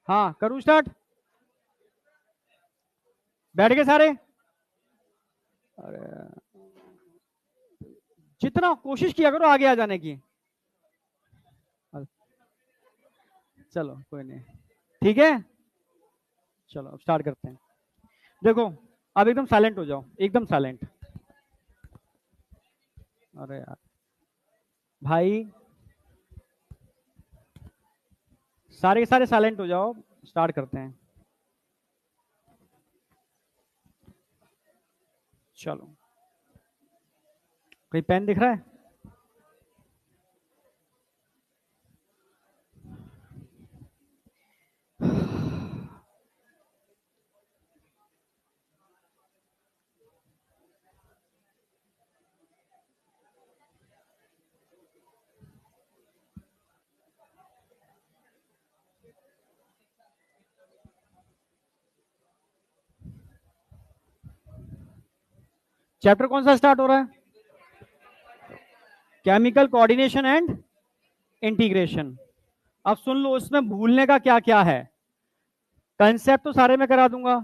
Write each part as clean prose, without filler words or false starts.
हाँ करूँ स्टार्ट? बैठ गए सारे? अरे जितना कोशिश किया करो आगे आ जाने की। चलो कोई नहीं, ठीक है। चलो अब स्टार्ट करते हैं। देखो अब एकदम साइलेंट हो जाओ, एकदम साइलेंट। अरे यार भाई, सारे के सारे साइलेंट हो जाओ, स्टार्ट करते हैं। चलो, कोई पेन दिख रहा है? चैप्टर कौन सा स्टार्ट हो रहा है? Chemical coordination and integration. अब सुन लो, उसमें भूलने का क्या क्या है। कंसेप्ट तो सारे में करा दूंगा।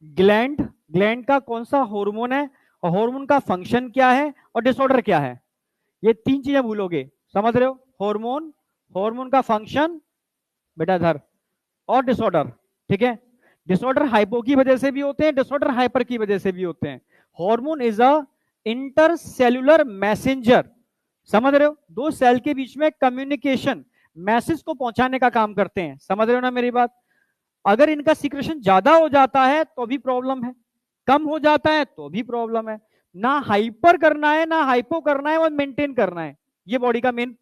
ग्लैंड, ग्लैंड का कौन सा हार्मोन है और हार्मोन का फंक्शन क्या है और डिसऑर्डर क्या है, ये तीन चीजें भूलोगे। समझ रहे हो? हार्मोन, हार्मोन का फंक्शन बेटा धर, और डिसऑर्डर। ठीक है? डिसऑर्डर हाइपो की वजह से भी होते हैं, डिसऑर्डर हाइपर की वजह से भी होते हैं। Hormone is a intercellular messenger. समझ रहे हो? दो सेल के बीच में कम्युनिकेशन, मैसेज को पहुंचाने का काम करते हैं। समझ रहे हो ना मेरी बात? अगर इनका सीक्रेशन ज्यादा हो जाता है तो भी प्रॉब्लम है, कम हो जाता है तो भी प्रॉब्लम है। ना हाइपर करना है ना हाइपो करना है, और मेंटेन करना है। ये बॉडी का मेन,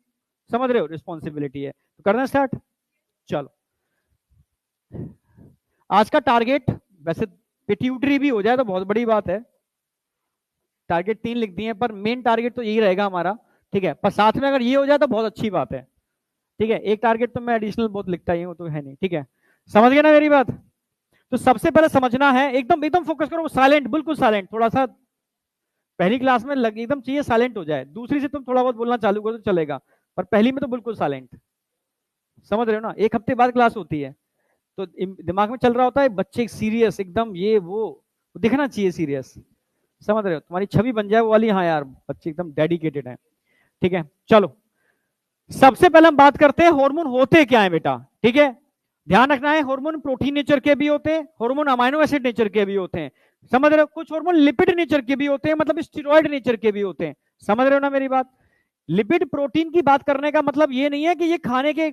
समझ रहे हो, रिस्पॉन्सिबिलिटी है। तो करना स्टार्ट। चलो, आज का टारगेट, वैसे पिट्यूटरी भी हो जाए तो बहुत बड़ी बात है। टारगेट 3 लिख दिए, पर मेन टारगेट तो यही रहेगा हमारा। ठीक है, पर साथ में अगर ये हो जाए तो बहुत अच्छी बात है। ठीक है, एक टारगेट तो मैं एडिशनल बहुत लिखता ही हूँ, तो है नहीं। ठीक है, समझ गए ना मेरी बात? तो सबसे पहले समझना है, एकदम एकदम फोकस करो, साइलेंट, बिल्कुल साइलेंट। थोड़ा सा पहली क्लास में लग एकदम चाहिए साइलेंट हो जाए, दूसरी से तुम थोड़ा बहुत बोलना चालू करो तो चलेगा, पर पहली में तो बिल्कुल साइलेंट। समझ रहे हो ना? एक हफ्ते बाद क्लास होती है, तो दिमाग में चल रहा होता है बच्चे सीरियस एकदम, ये वो दिखना चाहिए सीरियस। समझ रहे हो? तुम्हारी छवि बन जाए वो वाली, हाँ यार बच्चे एकदम डेडिकेटेड है। ठीक है, चलो सबसे पहले हम बात करते हैं हार्मोन होते क्या है बेटा। ठीक है, ध्यान रखना है, हार्मोन प्रोटीन नेचर के भी होते हैं, हार्मोन अमाइनो एसिड नेचर के भी होते हैं। समझ रहे हो? कुछ हार्मोन लिपिड नेचर के भी होते हैं, मतलब स्टेरॉइड नेचर के भी होते हैं। समझ रहे हो ना मेरी बात? लिपिड प्रोटीन की बात करने का मतलब ये नहीं है कि ये खाने के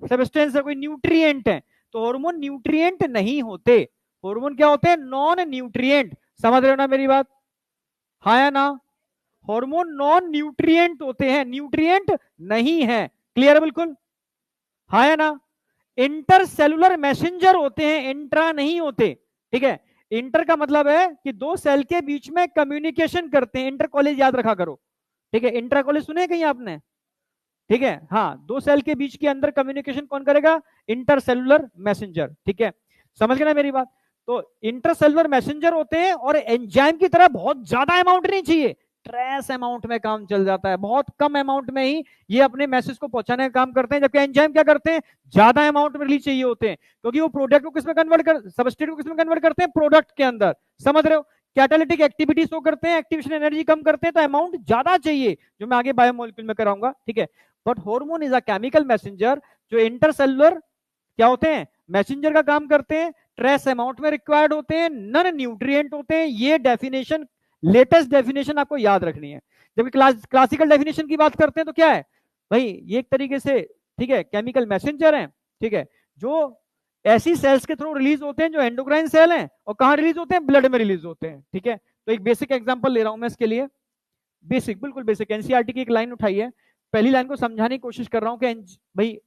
सब्सटेंस है, कोई न्यूट्रिएंट है। तो हार्मोन न्यूट्रिएंट नहीं होते। हार्मोन क्या होते हैं? Non nutrient. समझ रहे हो ना मेरी बात? हाँ या ना? हार्मोन नॉन न्यूट्रिएंट होते हैं, न्यूट्रिएंट नहीं है। क्लियर है बिल्कुल? हाँ या ना? इंटरसेलुलर मैसेंजर होते हैं, इंट्रा नहीं होते। ठीक है, इंटर का मतलब है कि दो सेल के बीच में कम्युनिकेशन करते हैं। इंटर कॉलेज याद रखा करो। ठीक है, इंटर कॉलेज सुने कहीं आपने? ठीक है, हाँ, दो सेल के बीच के अंदर कम्युनिकेशन कौन करेगा? Intercellular messenger. ठीक है, समझ गए ना मेरी बात? तो इंटरसेलुलर मैसेंजर होते हैं, और एंजाइम की तरह बहुत ज्यादा अमाउंट नहीं चाहिए, ट्रेस अमाउंट में काम चल जाता है, बहुत कम अमाउंट में ही ये अपने मैसेज को पहुंचाने का काम करते हैं। जबकि एंजाइम क्या करते हैं? ज्यादा अमाउंट में रिलीज चाहिए होते हैं, क्योंकि वो प्रोडक्ट को किसमें कन्वर्ट कर, सबस्ट्रेट को किसमें कन्वर्ट करते हैं? प्रोडक्ट के अंदर। समझ रहे हो? कैटालिटिक एक्टिविटी शो करते हैं, एक्टिवेशन एनर्जी कम करते हैं, तो अमाउंट ज्यादा चाहिए, जो मैं आगे बायोमोलिक्यूल में कराऊंगा। ठीक है, but hormone is a chemical messenger, जो इंटरसेलुलर क्या होते हैं? मैसेंजर का काम करते हैं, ट्रेस अमाउंट में रिक्वायर्ड होते हैं, नन न्यूट्रिएंट होते हैं। ये डेफिनेशन, लेटेस्ट डेफिनेशन आपको याद रखनी है। जब क्लासिकल डेफिनेशन की बात करते हैं तो क्या है भाई? ये एक तरीके से, ठीक है, केमिकल मैसेंजर है, ठीक है, जो ऐसी सेल्स के थ्रू रिलीज होते हैं जो एंडोक्राइन सेल हैं, और कहां रिलीज होते हैं? ब्लड में रिलीज होते हैं। ठीक है, तो एक बेसिक एग्जांपल ले रहा हूं मैं इसके लिए। बेसिक, बिल्कुल बेसिक, एनसीईआरटी की एक लाइन उठाई है, पहली लाइन को समझाने की कोशिश कर रहा हूं कि भाई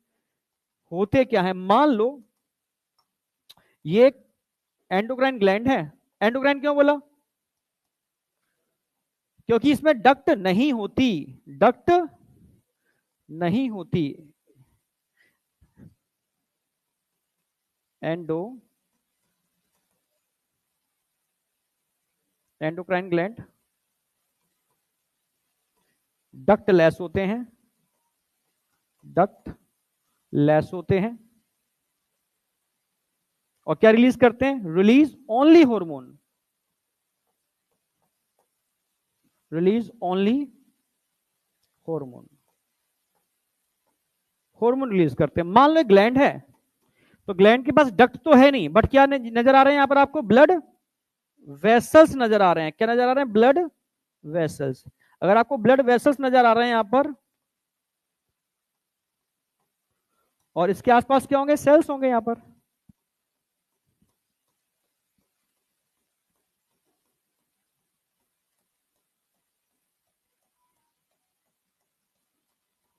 होते क्या है। मान लो ये एक एंडोक्राइन ग्लैंड है। एंडोक्राइन क्यों बोला? क्योंकि इसमें डक्ट नहीं होती, डक्ट नहीं होती। Endo, endocrine gland duct less होते हैं, डक्ट लेस होते हैं। और क्या रिलीज करते हैं? Release only hormone, release only hormone, hormone release करते हैं। मान लो ग्लैंड है, तो ग्लैंड के पास डक्ट तो है नहीं, बट क्या नजर आ रहे हैं यहां पर आपको? ब्लड वेसल्स नजर आ रहे हैं। क्या नजर आ रहे हैं? Blood vessels. अगर आपको ब्लड वेसल्स नजर आ रहे हैं यहां पर, और इसके आसपास क्या होंगे? सेल्स होंगे यहां पर।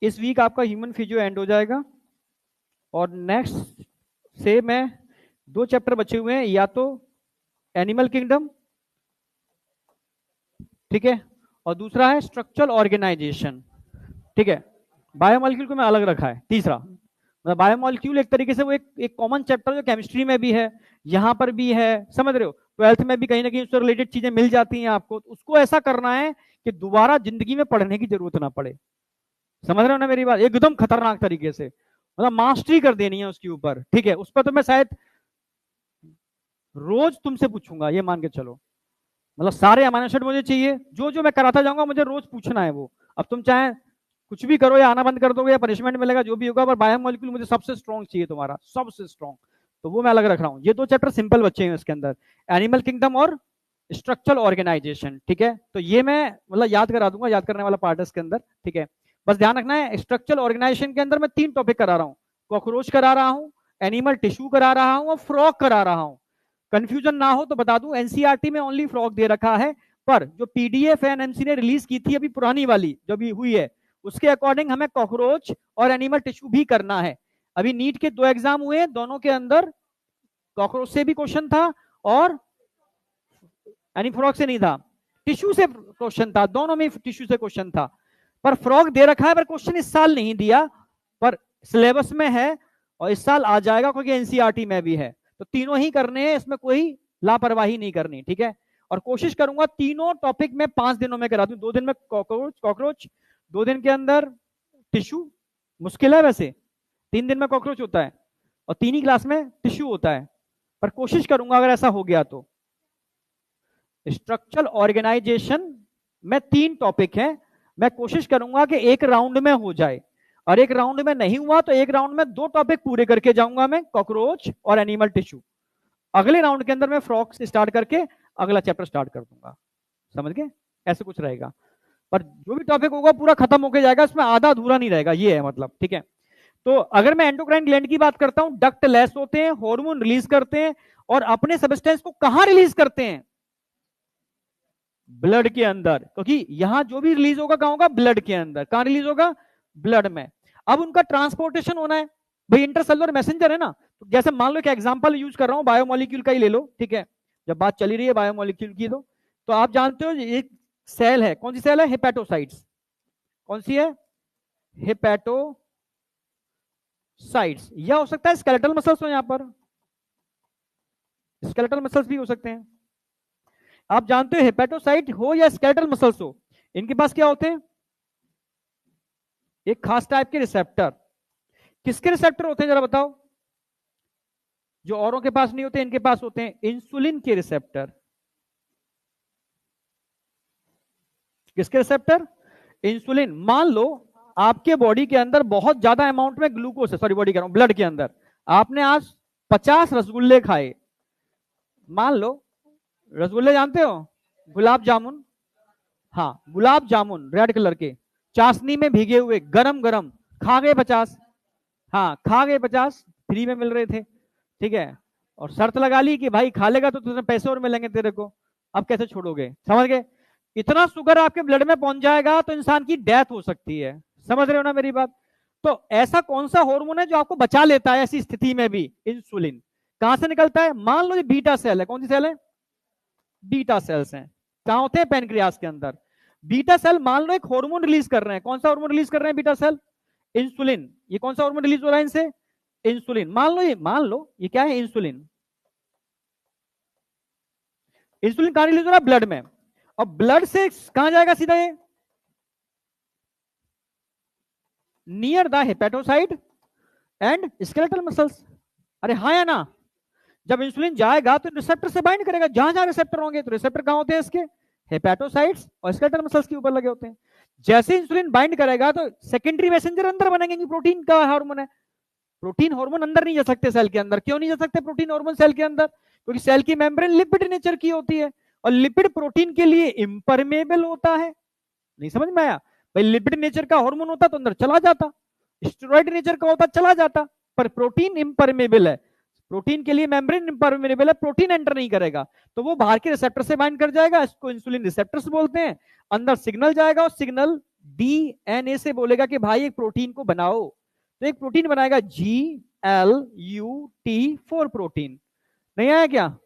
इस वीक आपका ह्यूमन फिजियो एंड हो जाएगा, और नेक्स्ट से मैं 2 चैप्टर बचे हुए हैं, या तो एनिमल किंगडम, ठीक है, और दूसरा है स्ट्रक्चरल ऑर्गेनाइजेशन, ठीक है। बायोमोलिक्यूल को मैं अलग रखा है तीसरा, मतलब बायोमोलिक्यूल एक तरीके से वो एक कॉमन चैप्टर जो केमिस्ट्री में भी है, यहां पर भी है, समझ रहे हो? 12th में भी कहीं ना कहीं उससे रिलेटेड चीजें मिल जाती हैं आपको, तो उसको ऐसा करना है कि दोबारा जिंदगी में पढ़ने की जरूरत ना पड़े। समझ रहे हो ना मेरी बात? एकदम खतरनाक तरीके से, मतलब मास्टरी कर देनी है उसके ऊपर, ठीक है। उस पर तो मैं शायद रोज तुमसे पूछूंगा, ये मान के चलो, मतलब सारे अमाइनो एसिड मुझे चाहिए, जो जो मैं कराता जाऊंगा मुझे रोज पूछना है वो। अब तुम चाहे कुछ भी करो, या आना बंद कर दोगे, या पनिशमेंट मिलेगा, जो भी होगा, पर बायोमोलिक्यूल मुझे सबसे स्ट्रॉन्ग चाहिए तुम्हारा, सबसे स्ट्रॉन्ग। तो वो मैं अलग रख रहा हूँ। ये 2 चैप्टर सिंपल बच्चे हैं इसके अंदर, एनिमल किंगडम और स्ट्रक्चरल ऑर्गेनाइजेशन, ठीक है। तो ये मैं मतलब याद करा दूंगा, याद करने वाला पार्ट है इसके अंदर, ठीक है। बस ध्यान रखना है, स्ट्रक्चरल ऑर्गेनाइजेशन के अंदर मैं 3 टॉपिक करा रहा हूँ, कॉकरोच करा रहा हूँ, एनिमल टिश्यू करा रहा हूँ, और फ्रॉग करा रहा हूँ। कंफ्यूजन ना हो तो बता दूं, एनसीईआरटी में ओनली फ्रॉग दे रखा है, पर जो पीडीएफ एनएमसी ने रिलीज की थी अभी पुरानी वाली जो भी हुई है, उसके अकॉर्डिंग हमें कॉकरोच और एनिमल टिश्यू भी करना है। अभी नीट के 2 एग्जाम हुए, दोनों के अंदर कॉकरोच से भी क्वेश्चन था और यानी फ्रॉग से नहीं था, टिश्यू से क्वेश्चन था, दोनों में टिश्यू से क्वेश्चन था। पर फ्रॉग दे रखा है, पर क्वेश्चन इस साल नहीं दिया, पर सिलेबस में है और इस साल आ जाएगा क्योंकि एनसीईआरटी में भी है। तो तीनों ही करने हैं, इसमें कोई लापरवाही नहीं करनी, ठीक है। और कोशिश करूंगा तीनों टॉपिक में 5 दिनों में करा दूं, 2 दिन में कॉकरोच, 2 दिन के अंदर टिश्यू, मुश्किल है वैसे, 3 दिन में कॉकरोच होता है और 3 ही क्लास में टिश्यू होता है, पर कोशिश करूंगा अगर ऐसा हो गया तो। स्ट्रक्चरल ऑर्गेनाइजेशन में 3 टॉपिक हैं, मैं कोशिश करूंगा कि एक राउंड में हो जाए, और एक राउंड में नहीं हुआ तो एक राउंड में 2 टॉपिक पूरे करके जाऊंगा मैं, कॉकरोच और एनिमल टिश्यू। अगले राउंड के अंदर मैं फ्रॉग से स्टार्ट करके अगला चैप्टर स्टार्ट कर दूंगा, समझ गए? ऐसे कुछ रहेगा, पर जो भी टॉपिक होगा पूरा खत्म होके जाएगा, इसमें आधा अधूरा नहीं रहेगा, ये है मतलब, ठीक है। तो अगर मैं एंडोक्राइन ग्लैंड की बात करता हूं, डक्ट लेस होते हैं, हार्मोन रिलीज करते हैं, और अपने सब्सटेंस को कहां रिलीज करते हैं? ब्लड के अंदर, क्योंकि यहां जो भी रिलीज होगा कहां होगा? ब्लड के अंदर। कहां रिलीज होगा? ब्लड में। अब उनका ट्रांसपोर्टेशन होना है भाई, इंटरसेलुलर मैसेंजर है ना। तो जैसे मान लो कि एग्जांपल यूज कर रहा हूं, बायोमोलिक्यूल का ही ले लो, ठीक है, जब बात चली रही है बायोमोलिक्यूल की, तो आप जानते हो एक सेल है, कौन सी सेल है? हेपेटोसाइट्स। कौन सी है? हेपेटोसाइट्स। या हो सकता है स्केलेटल मसल्स हो, यहां पर स्केलेटल मसल्स भी हो सकते हैं। आप जानते हो हेपेटोसाइट हो या स्केलेटल मसल्स हो, इनके पास क्या होते हैं? एक खास टाइप के रिसेप्टर। किसके रिसेप्टर होते हैं जरा बताओ? जो औरों के पास नहीं होते, इनके पास होते हैं, इंसुलिन के रिसेप्टर। किसके रिसेप्टर? इंसुलिन। मान लो आपके बॉडी के अंदर बहुत ज्यादा अमाउंट में ग्लूकोज है, सॉरी बॉडी कह रहा हूं, ब्लड के अंदर, आपने आज 50 रसगुल्ले खाए, मान लो, रसगुल्ले जानते हो? गुलाब जामुन, हाँ गुलाब जामुन रेड कलर के, चाशनी में भीगे हुए, गरम गरम, खा गए 50, हाँ खा गए 50, फ्री में मिल रहे थे, ठीक है, और शर्त लगा ली कि भाई खा लेगा तो तुझे पैसे और मिलेंगे तेरे को, अब कैसे छोड़ोगे? समझ गए? इतना शुगर आपके ब्लड में पहुंच जाएगा तो इंसान की डेथ हो सकती है। समझ रहे हो ना मेरी बात? तो ऐसा कौन सा हार्मोन है जो आपको बचा लेता है ऐसी स्थिति में भी? इंसुलिन। कहां से निकलता है? मान लो ये बीटा सेल है, कौन सी सेल है? बीटा सेल्स हैं, कहां होते हैं? पेनक्रियास के अंदर। बीटा सेल मान लो एक हार्मोन रिलीज कर रहे हैं, कौन सा हार्मोन रिलीज कर रहे हैं बीटा सेल? इंसुलिन। ये कौन सा हार्मोन रिलीज हो रहा है इनसे? इंसुलिन। मान लो ये क्या है? इंसुलिन। इंसुलिन कहां रिलीज हो रहा है? ब्लड में। और ब्लड से कहां जाएगा सीधा? ये near the hepatocyte and skeletal muscles. अरे हाँ या ना? जब इंसुलिन जाएगा तो रिसेप्टर से बाइंड करेगा, जहां जहां रिसेप्टर होंगे, तो रिसेप्टर कहां होते हैं इसके, हेपेटोसाइट्स और स्केलेटल मसल्स के ऊपर लगे होते हैं। जैसे इंसुलिन बाइंड करेगा तो सेकेंडरी मैसेंजर अंदर बनेंगे, प्रोटीन का हार्मोन है, प्रोटीन हार्मोन अंदर नहीं जा सकते सेल के अंदर। क्यों नहीं जा सकते प्रोटीन हार्मोन सेल के अंदर? क्योंकि सेल की मेम्ब्रेन लिपिड नेचर की होती है, और लिपिड प्रोटीन के लिए इम्परमेबल होता है। नहीं समझ में आया? भाई लिपिड नेचर का हार्मोन होता तो अंदर चला जाता, स्टेरॉइड नेचर का होता चला जाता, पर प्रोटीन इम्परमेबल है, प्रोटीन के लिए मेम्ब्रेन इम्परमेबल है, प्रोटीन एंटर नहीं करेगा, तो वो बाहर के रिसेप्टर से बाइंड कर जाएगा, इसको इंसुलिन रिसेप्टर्स बोलते हैं। अंदर सिग्नल जाएगा और सिग्नल डीएनए से बोलेगा कि भाई एक प्रोटीन को बनाओ, तो एक प्रोटीन बनाएगा GLUT4 प्रोटीन। नहीं आया क्या?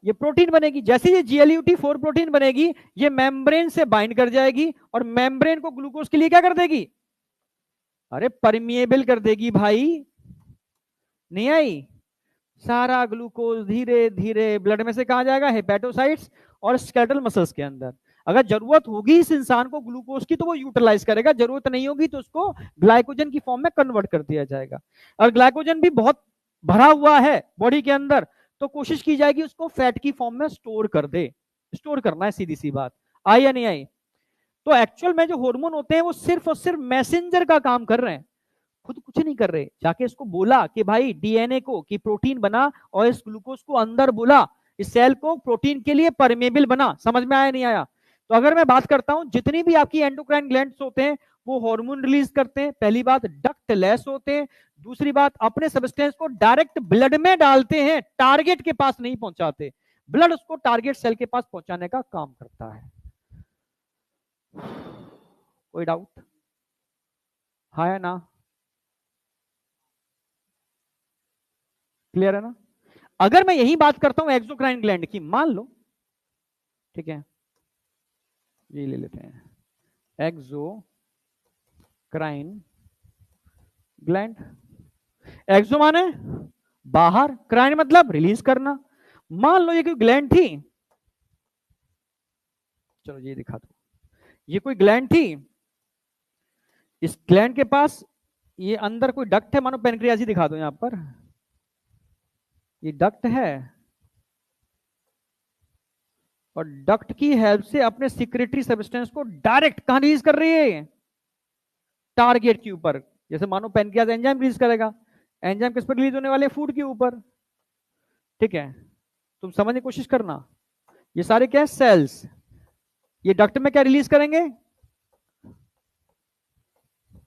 ये प्रोटीन बनेगी, जैसे ये GLUT4 प्रोटीन बनेगी, ये मेम्ब्रेन से बाइंड कर जाएगी और मेम्ब्रेन को ग्लूकोज के लिए क्या कर देगी? अरे परमिएबल कर देगी भाई। नहीं आई? सारा ग्लूकोज धीरे धीरे ब्लड में से कहा जाएगा, हेपेटोसाइट्स और स्केलेटल मसल्स के अंदर। अगर जरूरत होगी इस इंसान को ग्लूकोज की तो वो यूटिलाइज करेगा, जरूरत नहीं होगी तो उसको ग्लाइकोजन की फॉर्म में कन्वर्ट कर दिया जाएगा। और ग्लाइकोजन भी बहुत भरा हुआ है बॉडी के अंदर, तो कोशिश की जाएगी उसको फैट की फॉर्म में स्टोर कर दे। स्टोर करना है, सीधी सी बात। आई या नहीं आई? तो एक्चुअल में जो हार्मोन होते हैं वो सिर्फ और सिर्फ मैसेंजर का काम कर रहे हैं, खुद कुछ नहीं कर रहे। जाके इसको बोला कि भाई डीएनए को कि प्रोटीन बना, और इस ग्लूकोज को अंदर बोला, इस सेल को प्रोटीन के लिए परमेबल बना। समझ में आया नहीं आया? तो अगर मैं बात करता हूं, जितनी भी आपकी एंडोक्राइन ग्लैंड्स होते हैं वो हार्मोन रिलीज करते हैं। पहली बात, डक्टलेस होते हैं। दूसरी बात, अपने सब्सटेंस को डायरेक्ट ब्लड में डालते हैं, टारगेट के पास नहीं पहुंचाते, ब्लड उसको टारगेट सेल के पास पहुंचाने का काम करता है। कोई डाउट? हाँ या ना? क्लियर है ना? अगर मैं यही बात करता हूं एक्सोक्राइन ग्लैंड की, मान लो, ठीक है, ये ले लेते हैं एक्सोक्राइन ग्लैंड। एक्सो माने बाहर, क्राइन मतलब रिलीज करना। मान लो ये कोई ग्लैंड थी, चलो ये दिखा दो, ये कोई ग्लैंड थी, इस ग्लैंड के पास ये अंदर कोई डक्ट है, मानो पेनक्रियास ही दिखा दो यहां पर, ये डक्ट है, और डक्ट की हेल्प से अपने सिक्रेटरी सब्सटेंस को डायरेक्ट कहां रिलीज कर रही है? टारगेट के ऊपर। जैसे मानो पेनक्रियास एंजाइम रिलीज करेगा, एंजाइम किस पर रिलीज होने वाले? फूड के ऊपर। ठीक है, तुम समझने की कोशिश करना। ये सारे क्या है? सेल्स। ये डक्ट में क्या रिलीज करेंगे?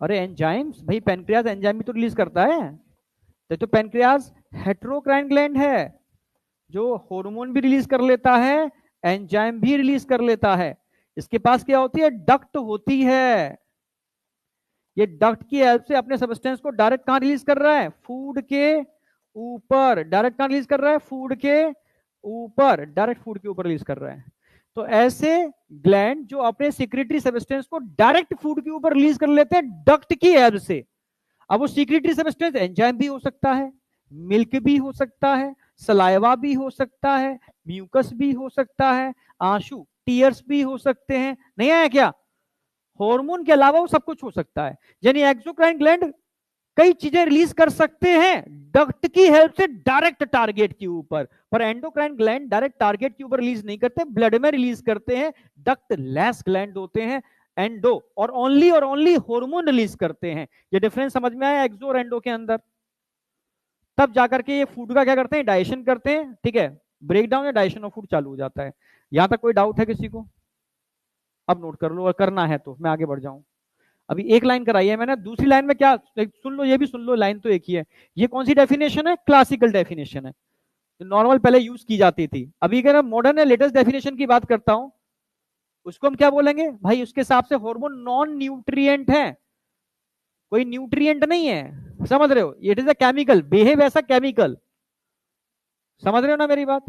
अरे एंजाइम्स, भाई पेनक्रियास एंजाइम भी तो रिलीज करता है। तो पेनक्रियास हेटेरोक्राइन ग्लैंड है, जो हार्मोन भी रिलीज कर लेता है, एंजाइम भी रिलीज कर लेता है। इसके पास क्या होती है? डक्ट होती है। ये डक्ट की हेल्प से अपने सब्सटेंस को डायरेक्ट कहां रिलीज कर रहा है? फूड के ऊपर। डायरेक्ट कहां रिलीज कर रहा है? फूड के ऊपर। डायरेक्ट फूड के ऊपर रिलीज कर रहा है। तो ऐसे ग्लैंड जो अपने सिक्रेटरी सब्सटेंस को डायरेक्ट फूड के ऊपर रिलीज कर लेते हैं डक्ट की हेल्प से। अब वो सिक्रेटरी सब्सटेंस एंजाइम भी हो सकता है, मिल्क भी हो सकता है, सलाइवा भी हो सकता है, म्यूकस भी हो सकता है, आंसू टीयर्स भी हो सकते हैं। नहीं आया क्या? हार्मोन के अलावा वो सब कुछ हो सकता है। यानी एक्सोक्राइन ग्लैंड कई चीजें रिलीज कर सकते हैं डक्ट की हेल्प से डायरेक्ट टारगेट के ऊपर, पर एंडोक्राइन ग्लैंड डायरेक्ट टारगेट के ऊपर रिलीज नहीं करते, ब्लड में रिलीज करते हैं। डक्ट लेस ग्लैंड होते हैं, एंडो और ओनली हार्मोन रिलीज करते हैं। ये डिफरेंस समझ में आया एक्सो और एंडो के अंदर? तब जाकर के ये फूड का क्या करते हैं? डाइजेशन करते हैं। ठीक है, ब्रेक डाउन या डाइजेशन ऑफ फूड चालू हो जाता है। यहां तक कोई डाउट है किसी को? अब नोट कर लो, और करना है तो मैं आगे बढ़ जाऊं। अभी एक लाइन कराई है मैंने, दूसरी लाइन में क्या सुन लो, ये भी सुन लो, लाइन तो एक ही है। ये कौन सी डेफिनेशन है? क्लासिकल डेफिनेशन है, नॉर्मल पहले यूज की जाती थी। अभी अगर मॉडर्न या लेटेस्ट डेफिनेशन की बात करता हूं, उसको हम क्या बोलेंगे भाई? उसके हिसाब से हार्मोन नॉन न्यूट्रिएंट है, कोई न्यूट्रिएंट नहीं है। समझ रहे हो? It is a chemical, behave as a chemical. समझ रहे हो ना मेरी बात?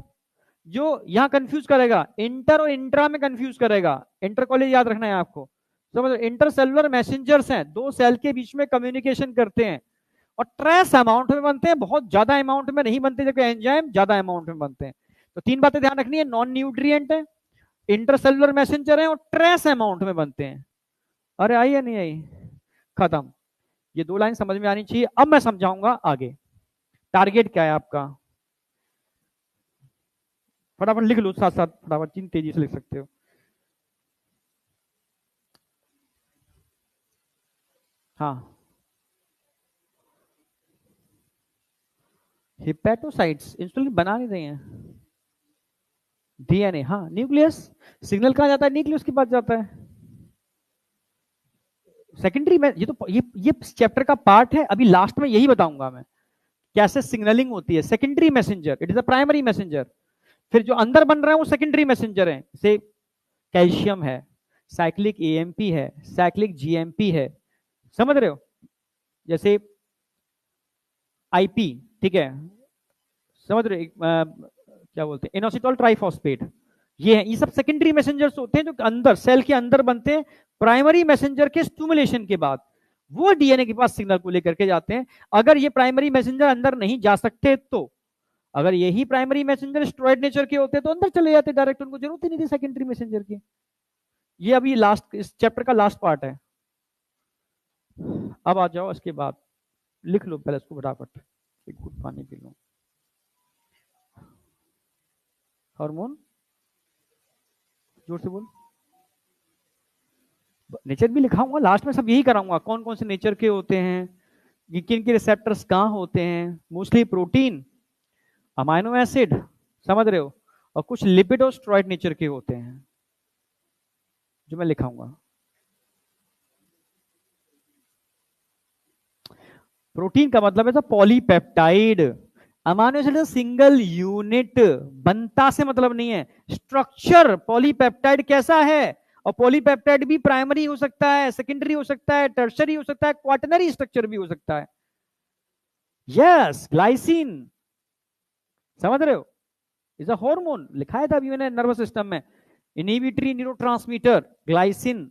जो यहां कंफ्यूज करेगा, इंटर और इंट्रा में कंफ्यूज करेगा। इंटर कॉलेज याद रखना है आपको। समझ लो, इंटरसेलुलर मैसेंजर्स हैं, दो सेल के बीच में कम्युनिकेशन करते हैं, और ट्रेस अमाउंट में बनते हैं, बहुत ज्यादा अमाउंट में नहीं बनते, जबकि एंजाइम ज्यादा अमाउंट में बनते हैं। तो तीन बातें ध्यान रखनी है, नॉन न्यूट्रिएंट है, इंटरसेलुलर मैसेंजर है, और ट्रेस अमाउंट में बनते हैं। अरे आई या नहीं आई? खत्म। ये दो लाइन समझ में आनी चाहिए। अब मैं समझाऊंगा आगे। टारगेट क्या है आपका? फटाफट लिख लो, साथ साथ फटाफट, जितनी तेजी से लिख सकते हो। हाँ, हिपेटोसाइट्स इंसुलिन बना नहीं रहे हैं। डीएनए, हाँ, न्यूक्लियस। सिग्नल कहाँ जाता है? न्यूक्लियस के पास जाता है। सेकेंडरी में ये तो ये चैप्टर का पार्ट है, अभी लास्ट में यही बताऊंगा मैं कैसे सिग्नलिंग होती है। Secondary messenger, it is a primary messenger. फिर जो अंदर बन रहा है वो सेकेंडरी मैसेंजर है, जैसे कैल्शियम है, साइक्लिक एएमपी है, साइक्लिक जीएमपी है, समझ रहे हो? जैसे आईपी, ठीक है, समझ रहे हो? क्या बोलते हैं, इनोसिटोल ट्राइफॉस्फेट, ये है, ये सब सेकेंडरी मैसेंजर्स होते हैं जो अंदर सेल के अंदर बनते हैं प्राइमरी मैसेंजर के स्टिमुलेशन के बाद, वो डीएनए के पास सिग्नल को लेकर के जाते हैं। अगर ये प्राइमरी मैसेंजर अंदर नहीं जा सकते तो, अगर यही प्राइमरी मैसेंजर स्टेरॉइड नेचर के होते तो अंदर चले जाते डायरेक्ट, उनको जरूरत ही नहीं थी सेकेंडरी मैसेंजर की। ये अभी लास्ट, इस चैप्टर का लास्ट पार्ट है। अब आ जाओ इसके बाद, लिख लो पहले इसको फटाफट, एक घूंट पानी पी लो। हार्मोन, जोर से बोल। नेचर भी लिखाऊंगा लास्ट में, सब यही कराऊंगा, कौन कौन से नेचर के होते हैं, किन के रिसेप्टर्स कहाँ होते हैं, मोस्टली प्रोटीन, अमाइनो एसिड, समझ रहे हो, और कुछ लिपिड और स्टेरॉइड नेचर के होते हैं जो मैं लिखाऊंगा। प्रोटीन का मतलब है polypeptide, amino acid single unit, बनता से मतलब नहीं है, स्ट्रक्चर पॉलीपेप्टाइड कैसा है। और पॉलीपेप्टाइड भी प्राइमरी हो सकता है, सेकेंडरी हो सकता है, टर्शरी हो सकता है, क्वाटरनरी स्ट्रक्चर भी हो सकता है। यस, ग्लाइसिन, समझ रहे हो, इज अ हार्मोन, लिखाया था अभी मैंने नर्वस सिस्टम में, इनहिबिटरी न्यूरोट्रांसमीटर ग्लाइसिन,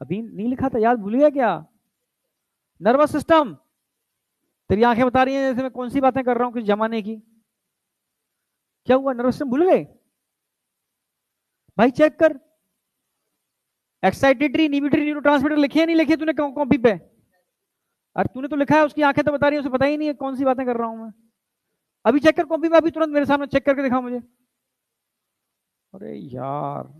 अभी नहीं लिखा था, याद भूल गया क्या? नर्वस सिस्टम, तेरी आंखें बता रही हैं जैसे मैं कौन सी बातें कर रहा हूं किस जमाने की। क्या हुआ, नर्वस सिस्टम भूल गए? भाई चेक कर, एक्साइटेटरी इनहिबिटरी न्यूरोट्रांसमीटर लिखे या नहीं लिखे तूने कॉपी पे? अरे तूने तो लिखा है, उसकी आंखें तो बता रही है, उसे पता ही नहीं है कौन सी बातें कर रहा हूं मैं। अभी चेक कर कॉपी में, अभी तुरंत मेरे सामने चेक करके दिखाओ मुझे। अरे यार,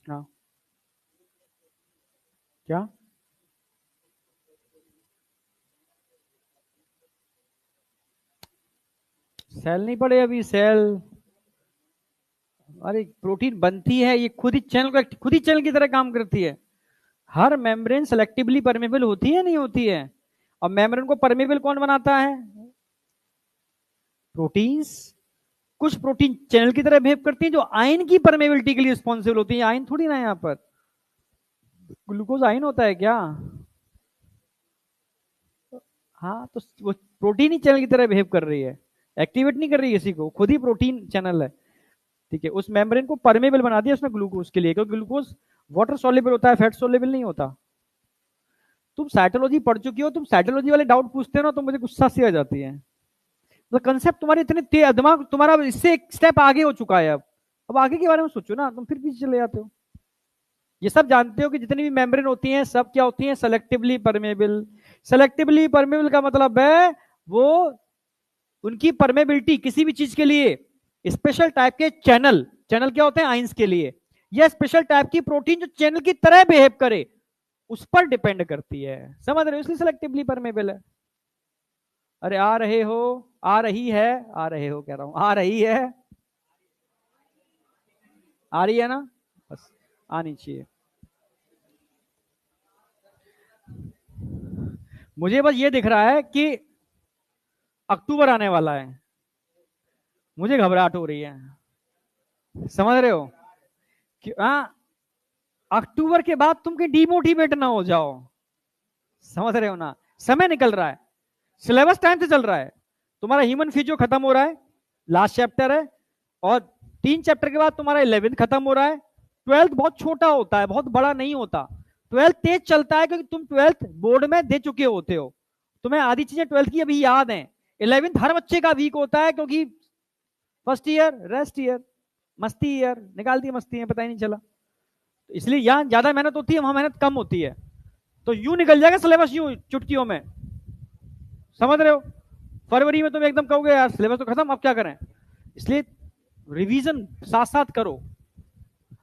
हाँ, क्या? सेल नहीं पड़े अभी, सेल, अरे प्रोटीन बनती है, ये खुद ही चैनल, खुद ही चैनल की तरह काम करती है। हर मेम्ब्रेन सेलेक्टिवली परमेबल होती है नहीं होती है? और मेम्ब्रेन को परमेबल कौन बनाता है? प्रोटीन्स। कुछ प्रोटीन चैनल की तरह बिहेव करती हैं जो आयन की परमेबिलिटी के लिए रिस्पॉन्सिबल होती है, आयन थोड़ी ना है यहाँ पर, ग्लूकोज आयन होता है क्या? हाँ, तो वो प्रोटीन ही चैनल की तरह बिहेव कर रही है, एक्टिवेट नहीं कर रही है किसी को, खुद ही प्रोटीन चैनल है। ठीक है, उस मेम्ब्रेन को परमेबल बना दिया उसमें ग्लूकोज के लिए, क्योंकि ग्लूकोज वाटर सॉल्युबल होता है, फैट सॉल्युबल नहीं होता। तुम साइटोलॉजी पढ़ चुकी हो, तुम साइटोलॉजी वाले डाउट पूछते हो ना तो मुझे गुस्सा सी आ जाती है। तो कंसेप्ट तुम्हारे इतने दिमाग तुम्हारा इससे एक स्टेप आगे हो चुका है, अब आगे के बारे में सोचो ना, तुम फिर पीछे चले जाते हो। ये सब जानते हो कि जितनी भी मेम्ब्रेन होती हैं सब क्या होती हैं, सेलेक्टिवली परमेबल। सेलेक्टिवली परमेबल का मतलब है वो, उनकी परमेबिलिटी किसी भी चीज के लिए, स्पेशल टाइप के चैनल, चैनल क्या होते हैं आइंस के लिए, या स्पेशल टाइप की प्रोटीन जो चैनल की तरह बिहेव करे उस पर डिपेंड करती है, समझ रहे हो, इसलिए सेलेक्टिवली परमेबल है। अरे आ रहे हो, आ रही है, आ रहे हो कह रहा हूं, आ रही है, आ रही है ना, बस आनी चाहिए। मुझे बस ये दिख रहा है कि अक्टूबर आने वाला है, मुझे घबराहट हो रही है, समझ रहे हो कि हाँ, अक्टूबर के बाद तुम कहीं डिमोटिवेट ना हो जाओ, समझ रहे हो ना, समय निकल रहा है, सिलेबस टाइम से चल रहा है, तुम्हारा ह्यूमन फिजियो खत्म हो रहा है, लास्ट चैप्टर है, और 3 चैप्टर के बाद तुम्हारा 11th खत्म हो रहा है। 12th बहुत छोटा होता है, बहुत बड़ा नहीं होता। 12th तेज चलता है क्योंकि तुम 12th बोर्ड में दे चुके होते हो, तुम्हें आधी चीजें 12th की अभी याद है। 11th हर बच्चे का वीक होता है क्योंकि फर्स्ट ईयर रेस्ट ईयर, मस्ती ईयर निकाल दी, मस्ती है पता ही नहीं चला, तो इसलिए यहाँ ज्यादा मेहनत होती है, वहां मेहनत कम होती है, तो यूं निकल जाएगा सिलेबस यूं चुटकियों में, समझ रहे हो। फरवरी में तुम एकदम कहोगे यार सिलेबस तो खत्म, अब क्या करें, इसलिए रिवीजन साथ साथ करो।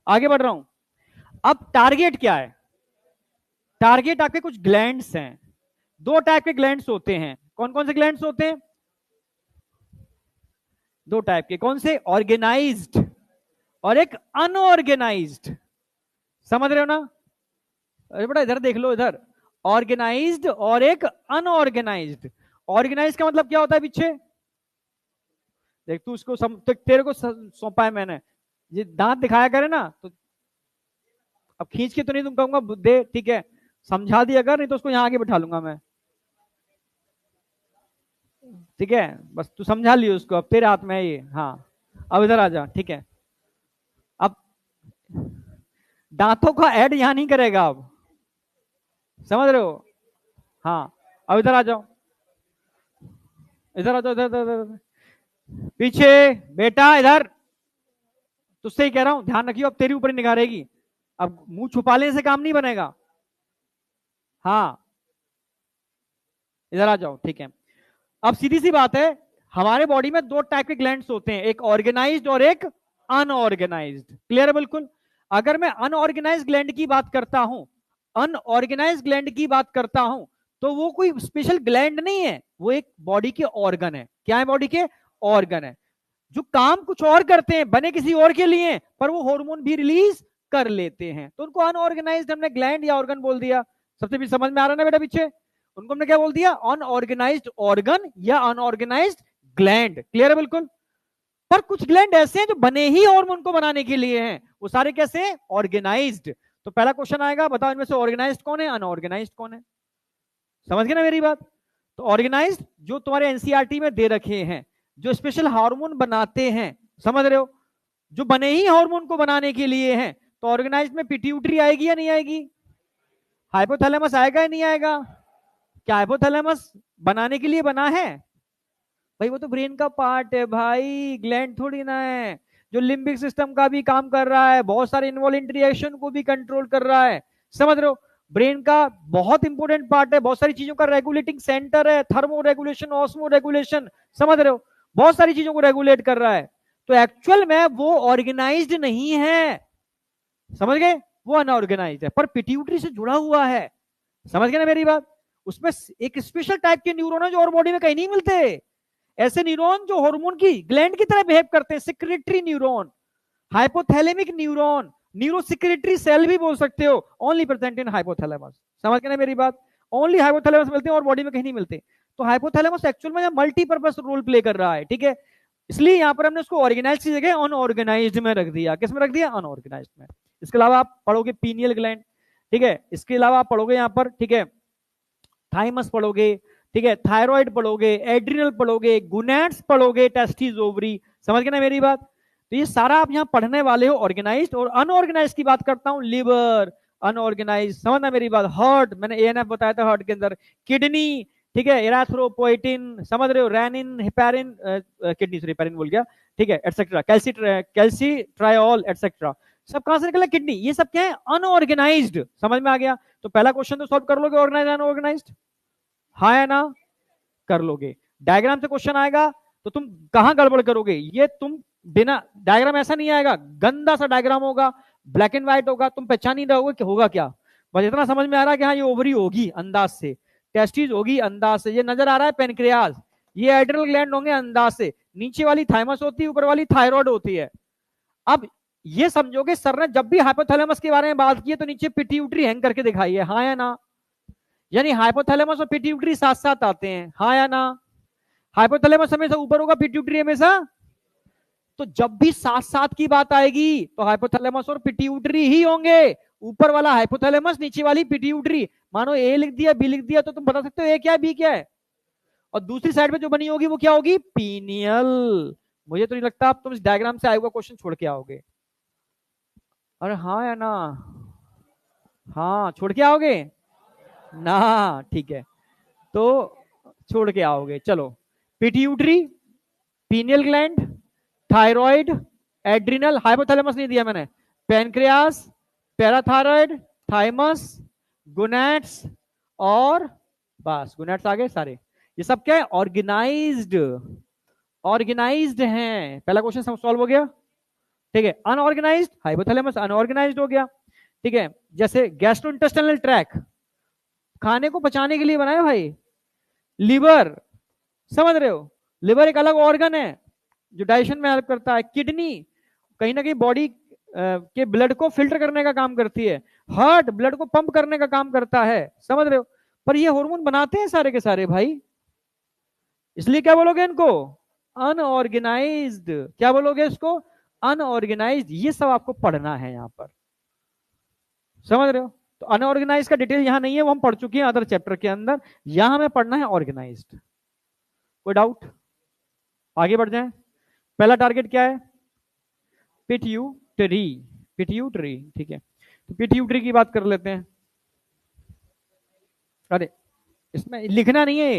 आगे बढ़ रहा हूं, अब टारगेट क्या है, टारगेट आपके कुछ ग्लैंड्स हैं, 2 टाइप के ग्लैंड्स होते हैं, कौन कौन से ग्लैंड्स होते हैं, 2 टाइप के, कौन से, ऑर्गेनाइज्ड और एक अनऑर्गेनाइज्ड, समझ रहे हो ना। अरे बेटा इधर देख लो, इधर ऑर्गेनाइज्ड और एक अनऑर्गेनाइज्ड। ऑर्गेनाइज का मतलब क्या होता है पीछे, देख तू इसको तो तेरे को सौंपा है मैंने, ये दांत दिखाया करे ना, तो अब खींच के तो नहीं तुम कहूंगा दे, ठीक है, समझा दिया अगर, नहीं तो उसको यहाँ आगे बिठा लूंगा मैं, ठीक है, बस तू समझा लियो उसको, अब तेरे हाथ में है ये, हाँ अब इधर आ जा, ठीक है। अब दांतों का ऐड यहां नहीं करेगा अब, समझ रहे हो, हाँ अब इधर आ जाओ, इधर आ जाओ, इधर इधर इधर, पीछे, बेटा इधर, तुझसे ही कह रहा हूं ध्यान रखियो, अब तेरी ऊपर ही निगाह रहेगी, अब मुंह छुपा लेने से काम नहीं बनेगा, हाँ इधर आ जाओ, ठीक है। अब सीधी सी बात है, हमारे बॉडी में 2 टाइप के ग्लैंड्स होते हैं, एक ऑर्गेनाइज्ड और एक अनऑर्गेनाइज्ड, क्लियर है बिल्कुल। अगर मैं अनऑर्गेनाइज्ड ग्लैंड की बात करता हूं, अनऑर्गेनाइज्ड ग्लैंड की बात करता हूं, तो वो कोई स्पेशल ग्लैंड नहीं है, वो एक बॉडी के ऑर्गन है, क्या है, बॉडी के ऑर्गन है, जो काम कुछ और करते हैं, बने किसी और के लिए, पर वो हार्मोन भी रिलीज कर लेते हैं, तो उनको अनऑर्गेनाइज्ड हमने ग्लैंड या ऑर्गन बोल दिया। सबसे भी समझ में आ रहा है ना बेटा पीछे, उनको हमने क्या बोल दिया, अनऑर्गेनाइज्ड ऑर्गन या अनऑर्गेनाइज्ड ग्लैंड, क्लियर है बिल्कुल। पर कुछ ग्लैंड ऐसे हैं जो बने ही हार्मोन को बनाने के लिए हैं, वो सारे कैसे हैं, ऑर्गेनाइज्ड। तो पहला क्वेश्चन आएगा, बताओ इनमें से ऑर्गेनाइज्ड कौन है, अनऑर्गेनाइज्ड कौन है, समझ गए ना मेरी बात। तो ऑर्गेनाइज्ड जो तुम्हारे एनसीईआरटी में दे रखे हैं, जो स्पेशल हार्मोन बनाते हैं, समझ रहे हो, जो बने ही हार्मोन को बनाने के लिए हैं, तो ऑर्गेनाइज्ड में पिट्यूटरी आएगी या नहीं आएगी, हाइपोथैलेमस आएगा या नहीं आएगा, क्या हाइपोथैलेमस बनाने के लिए बना है, भाई वो तो ब्रेन का पार्ट है भाई, ग्लैंड थोड़ी ना है, जो लिम्बिक सिस्टम का भी काम कर रहा है, बहुत सारे इन्वॉल्यूंटरी एक्शन को भी कंट्रोल कर रहा है, समझ रहे हो, ब्रेन का बहुत इंपॉर्टेंट पार्ट है, बहुत सारी चीजों का रेगुलेटिंग सेंटर है, थर्मो रेगुलेशन, ऑस्मो रेगुलेशन, समझ रहे हो, बहुत सारी चीजों को रेगुलेट कर रहा है, तो एक्चुअल में वो ऑर्गेनाइज्ड नहीं है, समझ गए, वो अनऑर्गेनाइज्ड है, पर पिट्यूटरी से जुड़ा हुआ है, समझ गए ना मेरी बात। उसमें एक स्पेशल टाइप के न्यूरॉन है जो और बॉडी में कहीं नहीं मिलते, ऐसे न्यूरॉन जो हार्मोन की ग्लैंड की तरह बिहेव करते हैं, secretory neuron, hypothalamic neuron, neurosecretory cell भी बोल सकते हो, ओनली प्रेजेंट इन हाइपोथैलेमस, समझ गए ना मेरी बात, ओनली हाइपोथैलेमस मिलते हैं और बॉडी में कहीं नहीं मिलते। तो हाइपोथैलेमस एक्चुअल में मल्टीपर्पज रोल प्ले कर रहा है, ठीक है, इसलिए यहां पर हमने उसको ऑर्गेनाइज की जगह अनऑर्गेनाइज्ड में रख दिया, किस में रख दिया, अनऑर्गेनाइज्ड में। इसके अलावा आप पढ़ोगे पीनियल ग्लैंड, ठीक है, इसके अलावा आप पढ़ोगे यहां पर, ठीक है, थाइमस पढ़ोगे, ठीक है, थायराइड पढ़ोगे, एड्रिनल पढ़ोगे, गुनैड्स पढ़ोगे, टेस्टिस ओवरी, समझ गए ना मेरी बात। तो ये सारा आप यहाँ पढ़ने वाले हो ऑर्गेनाइज्ड, और अनऑर्गेनाइज्ड की बात करता हूँ, लिवर अनऑर्गेनाइज्ड, समझना मेरी बात, हार्ट मैंने एएनएफ बताया था, हार्ट के अंदर किडनी, ठीक है, इराथ्रोपोइटिन, समझ रहे हो, रेनिन, हेपेरिन, किडनी से हेपेरिन बोल गया, ठीक है, एटसेट्रा, कैल्सी ट्रायोल एटसेट्रा, सब कहां से निकला, किडनी, ये सब क्या है, अनऑर्गेनाइज्ड, समझ में आ गया। तो पहला क्वेश्चन तो सॉल्व कर लोगे, ऑर्गेनाइज्ड अनऑर्गेनाइज्ड, हाँ या ना, कर लोगे। डायग्राम से क्वेश्चन आएगा तो तुम कहां गड़बड़ करोगे, ये तुम बिना डायग्राम ऐसा नहीं आएगा, गंदा सा डायग्राम होगा, ब्लैक एंड व्हाइट होगा, तुम पहचान नहीं रहोगे कि होगा क्या, बस इतना समझ में आ रहा है कि हाँ ये ओवरी होगी अंदाज से, टेस्टिस होगी अंदाज से, ये नजर आ रहा है पेनक्रियाज, ये एड्रिनल ग्लैंड होंगे अंदाज से, नीचे वाली थाइमस होती है, ऊपर वाली थायराइड होती है। अब ये समझोगे सर ने जब भी हाइपोथैलेमस के बारे में बात की है तो नीचे पिट्यूटरी हैंग करके दिखाई है, हाँ या ना, यानी हाइपोथैलेमस और पिट्यूटरी साथ साथ आते हैं, हाँ या ना, हाइपोथैलेमस हमेशा ऊपर होगा, पिट्यूटरी हमेशा। तो जब भी साथ साथ की बात आएगी तो हाइपोथैलेमस और पिट्यूटरी ही होंगे। ऊपर वाला हाइपोथैलेमस, नीचे वाली पिट्यूटरी। मानो ए लिख दिया, बी लिख दिया, तो तुम बता सकते हो ए क्या है, बी क्या है। और दूसरी साइड में जो बनी होगी वो क्या होगी, पीनियल। मुझे तो नहीं लगता आप तुम इस डायग्राम से आए हुआ क्वेश्चन छोड़ के आओगे। अरे हाँ या ना, हाँ छोड़ के आओगे ना, ठीक है, तो छोड़ के आओगे। चलो, pituitary, pineal gland, thyroid, adrenal, hypothalamus नहीं दिया मैंने, पैनक्रियास, पैराथायराइड, थाइमस, गुनैट्स, और बस गुनैट्स आ गए सारे। ये सब क्या है, ऑर्गेनाइज्ड, ऑर्गेनाइज्ड हैं। पहला क्वेश्चन सॉल्व हो गया, ठीक है। अनऑर्गेनाइज्ड, हाइपोथैलेमस अनऑर्गेनाइज्ड हो गया, ठीक है। जैसे गैस्ट्रोइंटेस्टाइनल ट्रैक, खाने को पचाने के लिए बनाया भाई। लिवर, समझ रहे हो, लिवर एक अलग ऑर्गन है जो डाइजेशन में हेल्प करता है। किडनी कहीं ना कहीं बॉडी के ब्लड को फिल्टर करने का काम करती है। हार्ट ब्लड को पंप करने का काम करता है, समझ रहे हो। पर ये हार्मोन बनाते हैं सारे के सारे भाई, इसलिए क्या बोलोगे इनको, अनऑर्गेनाइज्ड। क्या बोलोगे इसको, अनऑर्गेनाइज्ड। ये सब आपको पढ़ना है यहाँ पर, समझ रहे हो। तो अनऑर्गेनाइज का डिटेल यहाँ नहीं है, वो हम पढ़ चुके हैं अदर चैप्टर के अंदर। यहां हमें पढ़ना है ऑर्गेनाइज्ड। कोई डाउट, आगे बढ़ जाएं। पहला टारगेट क्या है, पिट्यूटरी, पिट्यूटरी, ठीक है। तो पिट्यूटरी की बात कर लेते हैं। अरे इसमें लिखना नहीं है,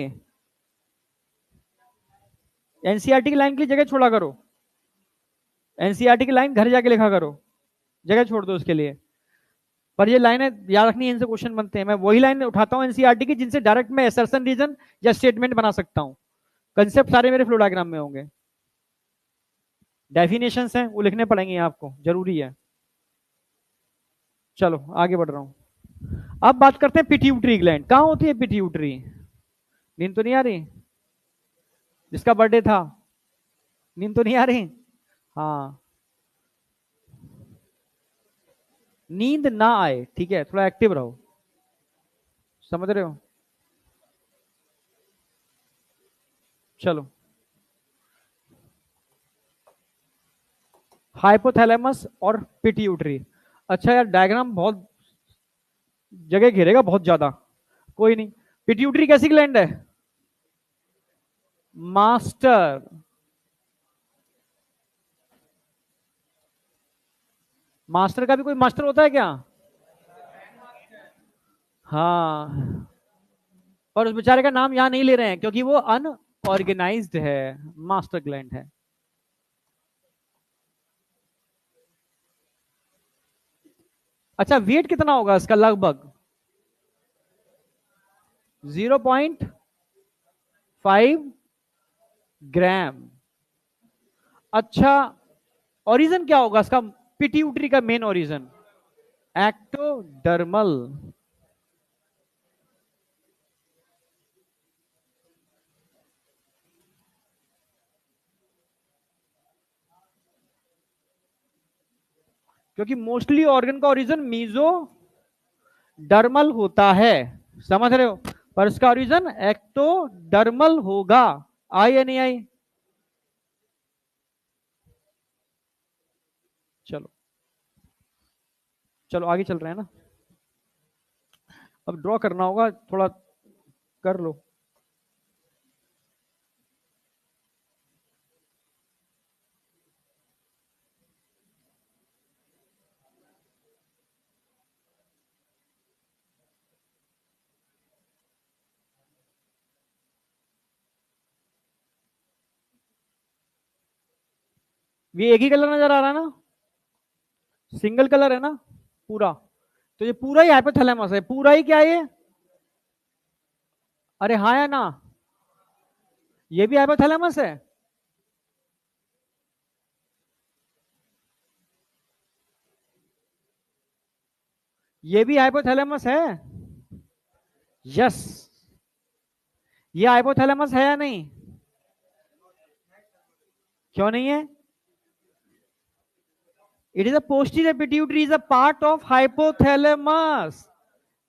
एनसीईआरटी की लाइन की जगह छोड़ा करो, एनसीईआरटी की लाइन घर जाके लिखा करो, जगह छोड़ दो उसके लिए। पर ये लाइनें याद रखनी है, इनसे क्वेश्चन बनते हैं। मैं वही लाइन उठाता हूं एनसीईआरटी की जिनसे डायरेक्ट मैं असर्शन रीजन या स्टेटमेंट बना सकता हूं। कंसेप्ट सारे मेरे फ्लो डायग्राम में होंगे। डेफिनेशंस हैं वो लिखने पड़ेंगे आपको, जरूरी है। चलो आगे बढ़ रहा हूं। अब बात करते हैं पिट्यूटरी ग्लैंड। कहां होती है पिट्यूटरी, नींद तो नहीं आ रही, जिसका बर्थडे था, नींद तो नहीं आ रही, हाँ, नींद ना आए, ठीक है, थोड़ा एक्टिव रहो, समझ रहे हो। चलो, हाइपोथैलेमस और पिट्यूटरी। अच्छा यार, डायग्राम बहुत जगह घेरेगा, बहुत ज्यादा, कोई नहीं। पिट्यूटरी कैसी ग्लैंड है, मास्टर, मास्टर का भी कोई मास्टर होता है क्या, हाँ। और उस बेचारे का नाम यहां नहीं ले रहे हैं क्योंकि वो अनऑर्गेनाइज्ड है, मास्टर ग्लैंड है। अच्छा, वेट कितना होगा इसका, लगभग 0.5 ग्राम। अच्छा, ओरिजिन क्या होगा इसका, पिट्यूटरी का मेन ओरिजिन, एक्टोडर्मल। क्योंकि मोस्टली ऑर्गन का ओरिजिन मीजो डर्मल होता है, समझ रहे हो। पर इसका ओरिजिन एक्टोडर्मल होगा। आई या नहीं आई, चलो चलो आगे चल रहे हैं ना। अब ड्रॉ करना होगा, थोड़ा कर लो। ये एक ही कलर नजर आ रहा है ना, सिंगल कलर है ना पूरा। तो ये पूरा ही हाइपोथैलेमस है, पूरा ही क्या है ये, अरे हाँ या ना, ये भी हाइपोथैलेमस है। ये भी हाइपोथैलेमस है, यस। ये हाइपोथैलेमस है या नहीं, क्यों नहीं है, it is a posterior pituitary is a part of hypothalamus.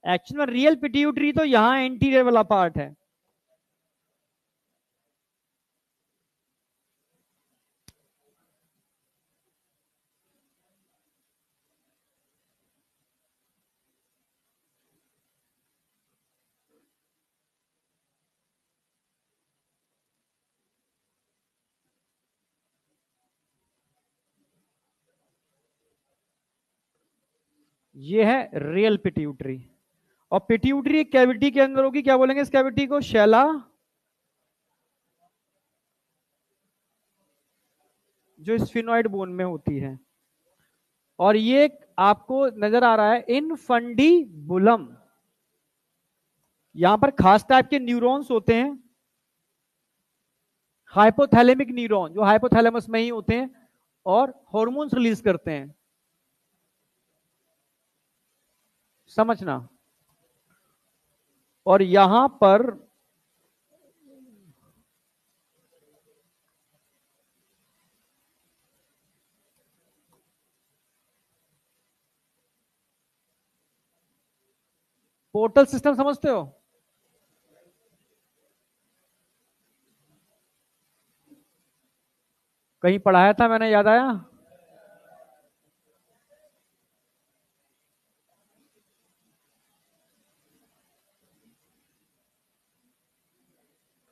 Actual में रियल पिट्यूटरी तो यहां एंटीरियर वाला पार्ट है। ये है रियल पिट्यूटरी। और पिट्यूटरी एक कैविटी के अंदर होगी, क्या बोलेंगे इस कैविटी को? शैला, जो स्फिनोइड बोन में होती है। और ये आपको नजर आ रहा है इनफंडीबुलम। यहां पर खास टाइप के न्यूरॉन्स होते हैं, हाइपोथैलेमिक न्यूरॉन, जो हाइपोथैलेमस में ही होते हैं और हॉर्मोन्स रिलीज करते हैं, समझना। और यहां पर पोर्टल सिस्टम समझते हो? कहीं पढ़ाया था मैंने, याद आया?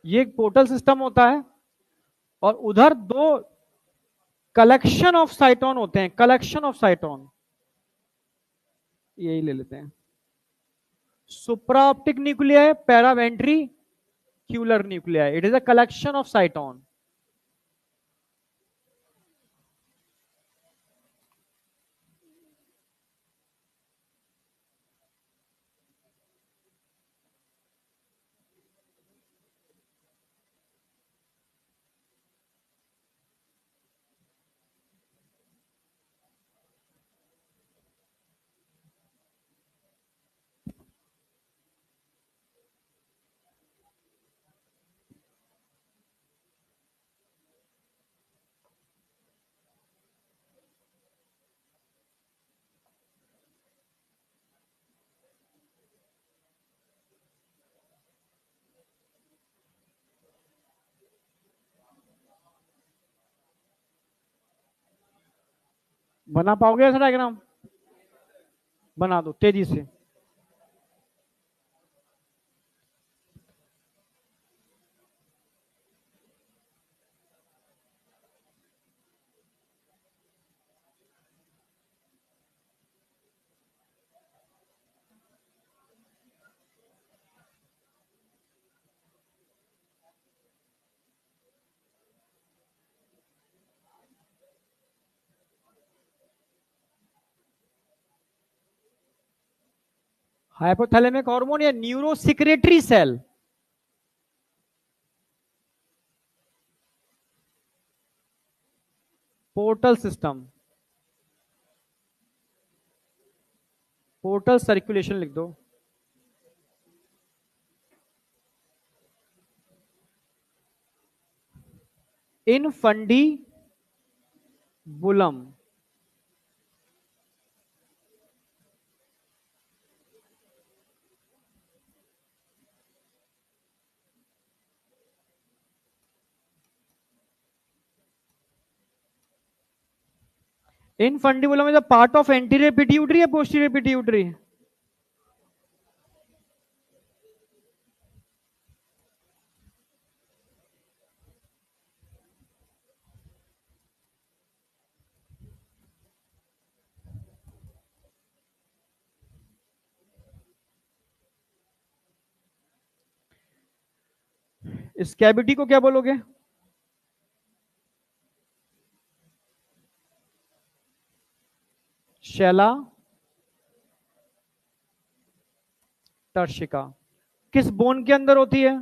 ये एक पोर्टल सिस्टम होता है और उधर दो कलेक्शन ऑफ साइटोन होते हैं, कलेक्शन ऑफ साइटोन, यही ले लेते हैं। Supra optic nuclei, paraventricular nuclei, it is a collection of cyton. बना पाओगे ऐसा डायग्राम? बना दो तेजी से। हाइपोथैलेमिक हार्मोन या neurosecretory cell, portal system, portal circulation लिख दो। Infundibulum, infundibulum is a part of anterior pituitary या पोस्टीरियर पिट्यूटरी? इस कैविटी को क्या बोलोगे? शैला टर्शिका। किस बोन के अंदर होती है?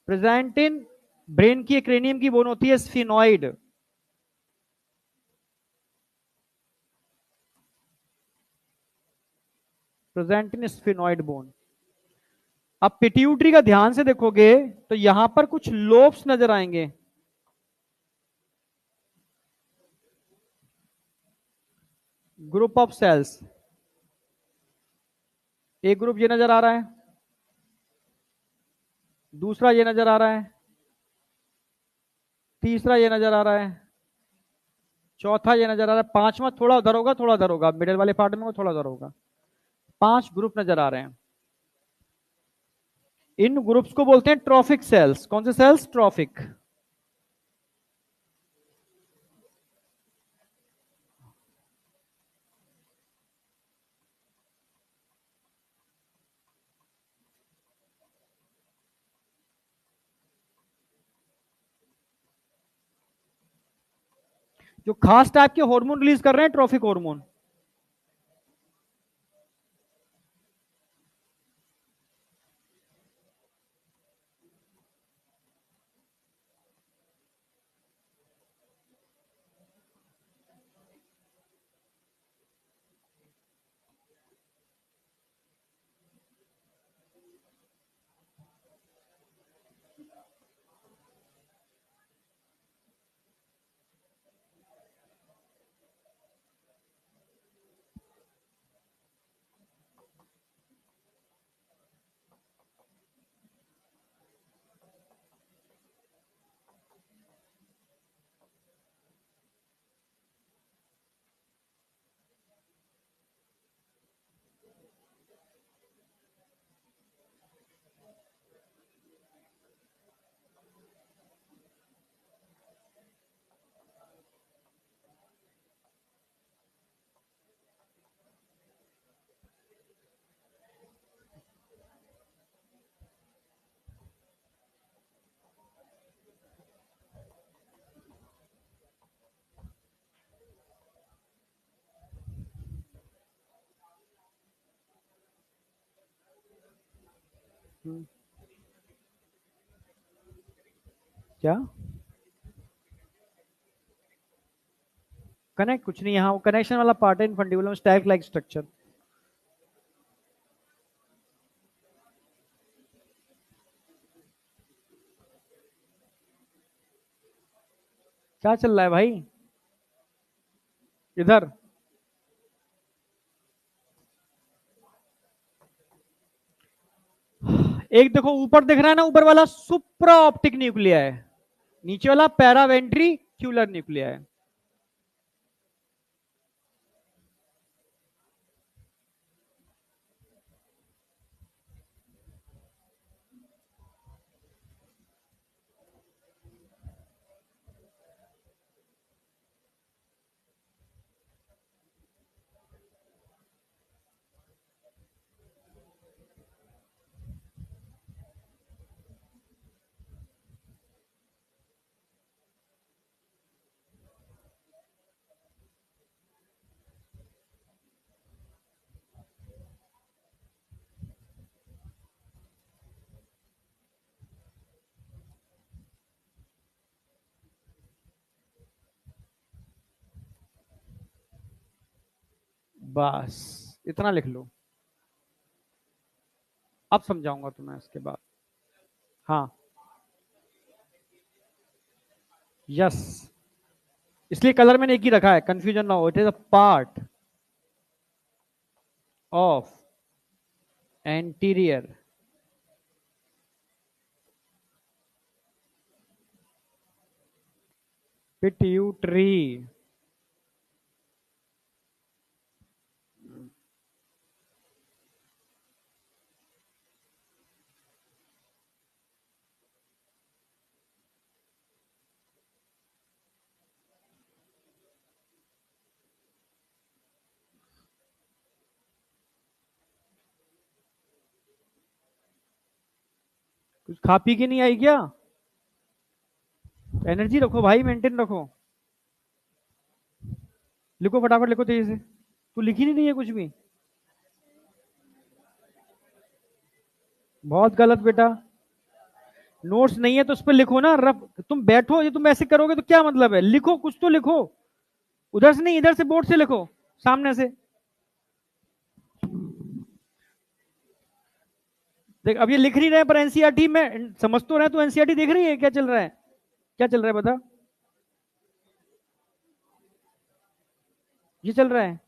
प्रेजेंट इन ब्रेन की, क्रेनियम की बोन होती है sphenoid. Present in sphenoid bone. अब पिट्यूटरी का ध्यान से देखोगे तो यहां पर कुछ लोब्स नजर आएंगे, ग्रुप ऑफ सेल्स। एक ग्रुप ये नजर आ रहा है, दूसरा ये नजर आ रहा है, तीसरा ये नजर आ रहा है, चौथा ये नजर आ रहा है, पांचवा थोड़ा उधर होगा, थोड़ा उधर होगा, मिडिल वाले पार्ट में थोड़ा उधर होगा। 5 ग्रुप नजर आ रहे हैं। इन ग्रुप्स को बोलते हैं ट्रॉफिक सेल्स। कौन से सेल्स? ट्रॉफिक। जो खास टाइप के हार्मोन रिलीज कर रहे हैं, ट्रॉफिक हार्मोन। क्या कनेक्ट? कुछ नहीं, यहाँ वो कनेक्शन वाला पार्ट है इनफंडिबुलम स्टैक लाइक स्ट्रक्चर। क्या चल रहा है भाई इधर? एक देखो ऊपर दिख रहा है ना, ऊपर वाला सुप्रा ऑप्टिक न्यूक्लिया है, नीचे वाला पैरावेंट्रिक्यूलर न्यूक्लिया है। बस इतना लिख लो, अब समझाऊंगा तुम्हें इसके बाद। हाँ, यस, इसलिए कलर मैंने एक ही रखा है, कंफ्यूजन ना हो। It is a part of anterior pituitary. कुछ खा पी के नहीं आई क्या? एनर्जी रखो भाई, मेंटेन रखो। लिखो फटाफट, लिखो तेजी से, तू लिखी नहीं रही है कुछ भी। बहुत गलत बेटा, नोट्स नहीं है तो उस पर लिखो ना, रफ तुम बैठो, ये तुम ऐसे करोगे तो क्या मतलब है? लिखो, कुछ तो लिखो, उधर से नहीं, इधर से बोर्ड से लिखो, सामने से। देख अब ये लिख नहीं रहे पर एनसीईआरटी में समझ तो रहे, तो एनसीईआरटी देख रही है क्या चल रहा है? क्या चल रहा है बता? ये चल रहा है।